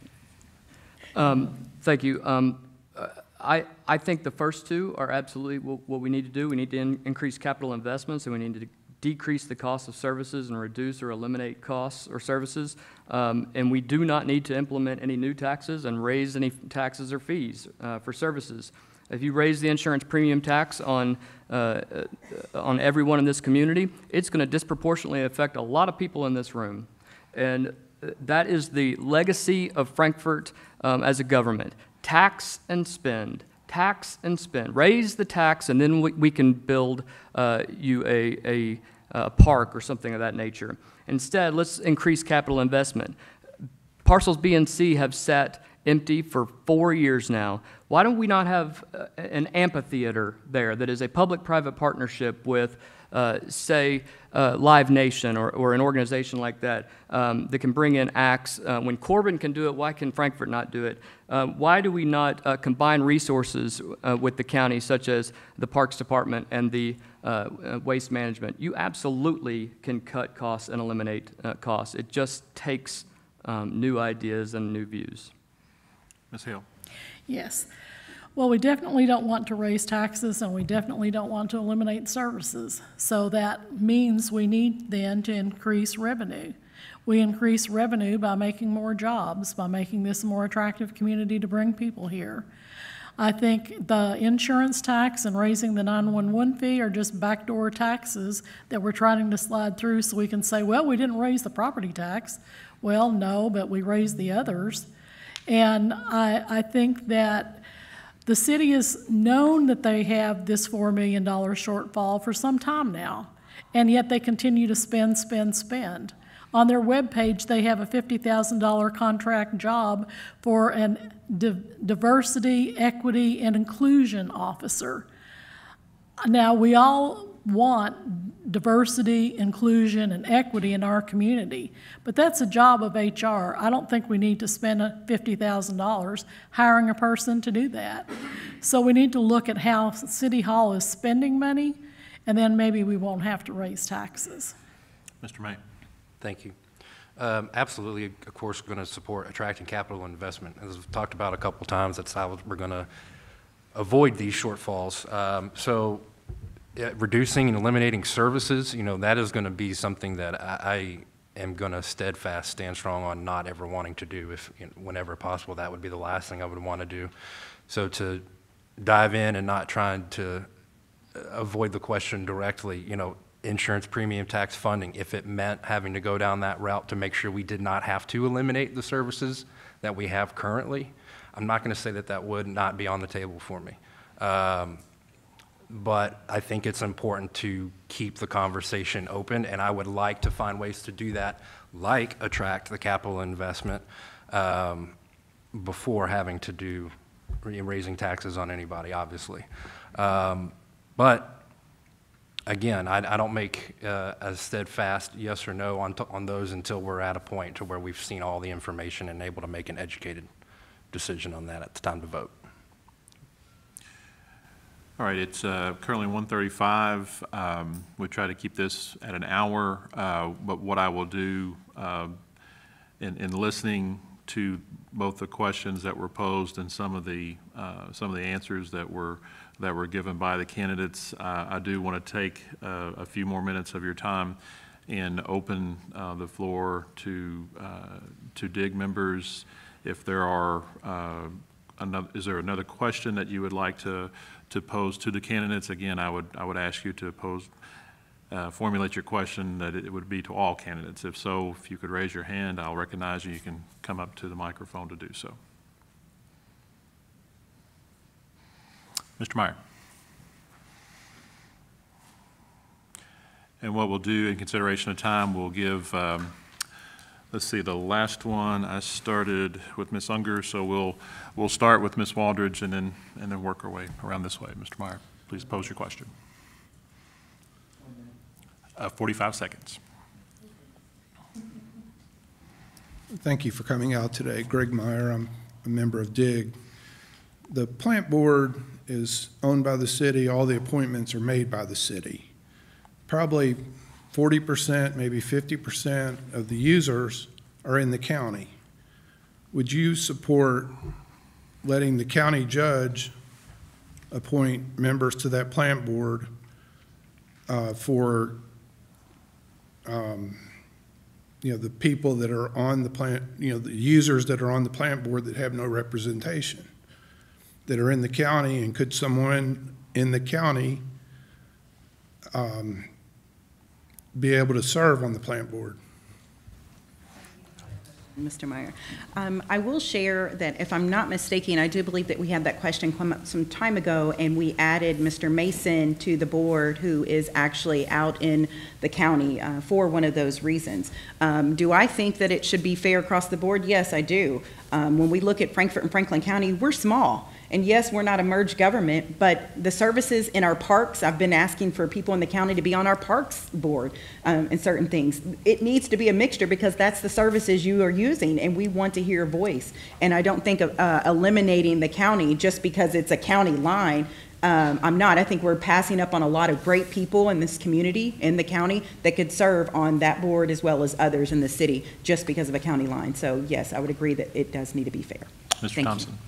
[SPEAKER 6] at me.
[SPEAKER 2] Thank you. I think the first 2 are absolutely what we need to do. We need to increase capital investments, and we need to decrease the cost of services and reduce or eliminate costs or services. And we do not need to implement any new taxes and raise any taxes or fees for services. If you raise the insurance premium tax on everyone in this community, it's going to disproportionately affect a lot of people in this room. And that is the legacy of Frankfort as a government. Tax and spend. Tax and spend. Raise the tax, and then we can build you a park or something of that nature. Instead, let's increase capital investment. Parcels B and C have sat empty for 4 years now. Why don't we not have an amphitheater there that is a public-private partnership with, say, Live Nation or an organization like that that can bring in acts? When Corbin can do it, why can Frankfort not do it? Why do we not combine resources with the county, such as the Parks Department and the Waste Management? You absolutely can cut costs and eliminate costs. It just takes new ideas and new views.
[SPEAKER 1] Ms. Hill.
[SPEAKER 3] Yes. Well, we definitely don't want to raise taxes, and we definitely don't want to eliminate services. So that means we need then to increase revenue. We increase revenue by making more jobs, by making this a more attractive community to bring people here. I think the insurance tax and raising the 911 fee are just backdoor taxes that we're trying to slide through so we can say, well, we didn't raise the property tax. Well, no, but we raised the others. And I think that the city has known that they have this $4 million shortfall for some time now, and yet they continue to spend. On their webpage, they have a $50,000 contract job for a diversity, equity, and inclusion officer. Now, we all want diversity, inclusion, and equity in our community. But that's a job of HR. I don't think we need to spend $50,000 hiring a person to do that. So we need to look at how City Hall is spending money, and then maybe we won't have to raise taxes.
[SPEAKER 1] Mr. May.
[SPEAKER 4] Thank you. Absolutely, of course, going to support attracting capital investment. As we've talked about a couple times, that's how we're going to avoid these shortfalls. Reducing and eliminating services, that is going to be something that I am going to stand strong on not ever wanting to do. If whenever possible, that would be the last thing I would want to do. So to dive in and not trying to avoid the question directly, insurance premium tax funding, if it meant having to go down that route to make sure we did not have to eliminate the services that we have currently, I'm not going to say that would not be on the table for me. But I think it's important to keep the conversation open, and I would like to find ways to do that, like attract the capital investment before having to do raising taxes on anybody, obviously. But again, I don't make a steadfast yes or no on those until we're at a point to where we've seen all the information and able to make an educated decision on that at the time to vote.
[SPEAKER 1] All right, it's currently 1:35. We try to keep this at an hour, but what I will do in listening to both the questions that were posed and some of the answers that were given by the candidates, I do want to take a few more minutes of your time and open the floor to DIG members. If there are is there another question that you would like to pose to the candidates? Again, I would ask you to formulate your question that it would be to all candidates. If so, if you could raise your hand, I'll recognize you. You can come up to the microphone to do so. Mr. Meyer. And what we'll do in consideration of time, we'll give, let's see, the last one I started with Ms. Unger, so we'll start with Ms. Waldridge and then work our way around this way. Mr. Meyer, please pose your question. 45 seconds.
[SPEAKER 7] Thank you for coming out today. Greg Meyer, I'm a member of DIG. The plant board is owned by the city. All the appointments are made by the city. Probably 40%, maybe 50% of the users are in the county. Would you support letting the county judge appoint members to that plant board for the people that are on the plant, the users that are on the plant board that have no representation, that are in the county, and could someone in the county be able to serve on the plant board?
[SPEAKER 6] Mr. Meyer. I will share that if I'm not mistaken, I do believe that we had that question come up some time ago, and we added Mr. Mason to the board, who is actually out in the county for one of those reasons. Do I think that it should be fair across the board? Yes, I do. When we look at Frankfort and Franklin County, we're small. And yes, we're not a merged government, but the services in our parks, I've been asking for people in the county to be on our parks board and certain things. It needs to be a mixture because that's the services you are using, and we want to hear a voice. And I don't think of eliminating the county just because it's a county line. I'm not. I think we're passing up on a lot of great people in this community, in the county, that could serve on that board as well as others in the city just because of a county line. So yes, I would agree that it does need to be fair.
[SPEAKER 1] Mr. Thompson.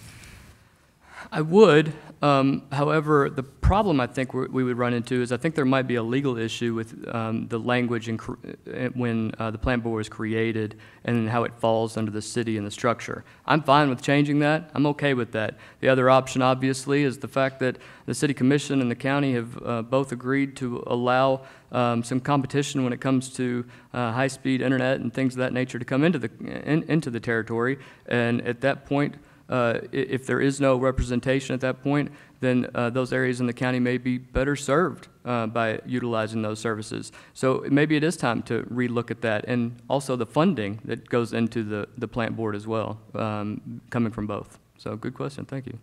[SPEAKER 2] I would. However, the problem I think we would run into is I think there might be a legal issue with the language when the plant board was created and how it falls under the city and the structure. I'm fine with changing that. I'm okay with that. The other option, obviously, is the fact that the city commission and the county have both agreed to allow some competition when it comes to high-speed internet and things of that nature to come into the territory. And at that point, if there is no representation at that point, then those areas in the county may be better served by utilizing those services. So maybe it is time to relook at that, and also the funding that goes into the plant board as well, coming from both. So good question. Thank you.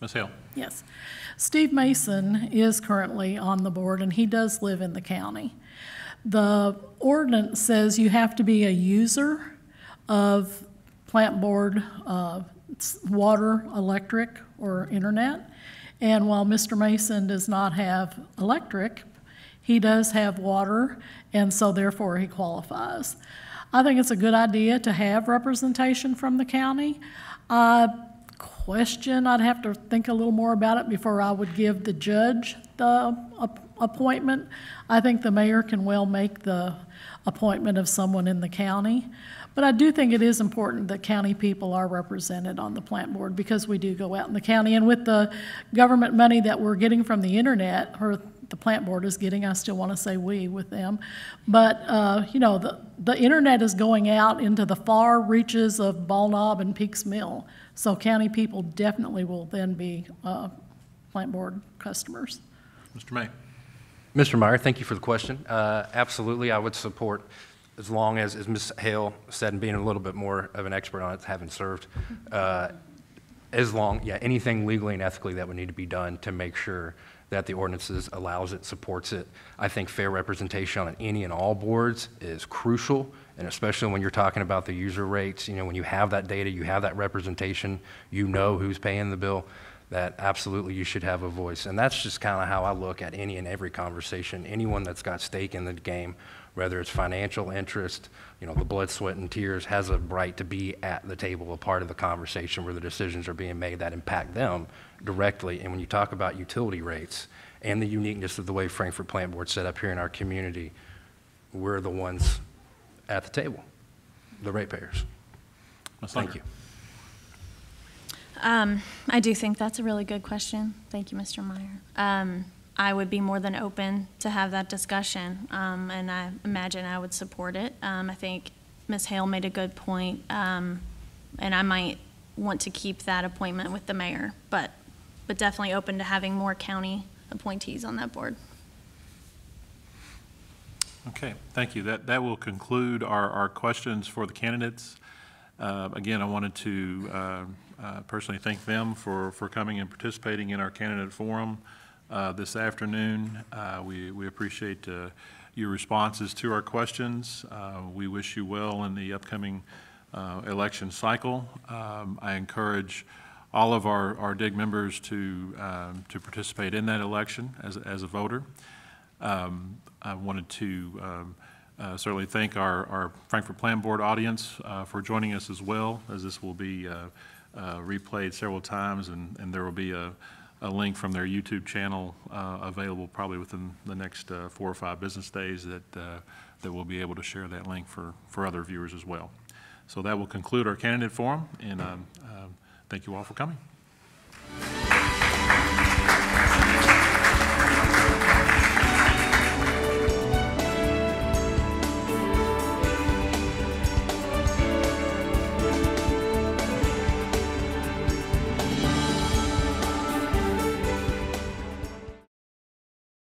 [SPEAKER 1] Ms. Hale?
[SPEAKER 3] Yes. Steve Mason is currently on the board, and he does live in the county. The ordinance says you have to be a user of plant board, water, electric, or internet. And while Mr. Mason does not have electric, he does have water, and so therefore he qualifies. I think it's a good idea to have representation from the county. I'd have to think a little more about it before I would give the judge the appointment. I think the mayor can well make the appointment of someone in the county. But I do think it is important that county people are represented on the plant board, because we do go out in the county. And with the government money that we're getting from the internet, or the plant board is getting, I still want to say we with them. But, you know, the internet is going out into the far reaches of Ball Knob and Peaks Mill. So county people definitely will then be plant board customers.
[SPEAKER 1] Mr. May?
[SPEAKER 4] Mr. Meyer, thank you for the question. Absolutely, I would support, as long as Ms. Hale said, and being a little bit more of an expert on it, having served, anything legally and ethically that would need to be done to make sure that the ordinances allows it, supports it. I think fair representation on any and all boards is crucial, and especially when you're talking about the user rates. You know, when you have that data, you have that representation, you know who's paying the bill, that absolutely you should have a voice. And that's just kind of how I look at any and every conversation. Anyone that's got stake in the game, whether it's financial interest, you know, the blood, sweat, and tears, has a right to be at the table, a part of the conversation where the decisions are being made that impact them directly. And when you talk about utility rates and the uniqueness of the way Frankfort Plant Board's set up here in our community, we're the ones at the table, the ratepayers. Thank you.
[SPEAKER 5] I do think that's a really good question. Thank you, Mr. Meyer. I would be more than open to have that discussion, and I imagine I would support it. I think Ms. Hale made a good point, and I might want to keep that appointment with the mayor, but definitely open to having more county appointees on that board.
[SPEAKER 1] Okay, thank you. That will conclude our questions for the candidates. Again, I wanted to personally thank them for coming and participating in our candidate forum this afternoon. We appreciate your responses to our questions. We wish you well in the upcoming election cycle. I encourage all of our DIG members to participate in that election as a voter. I wanted to certainly thank our Frankfort Plant Board audience for joining us as well, as this will be replayed several times, and there will be a link from their YouTube channel available probably within the next 4 or 5 business days that we'll be able to share that link for other viewers as well. So that will conclude our candidate forum, and thank you all for coming.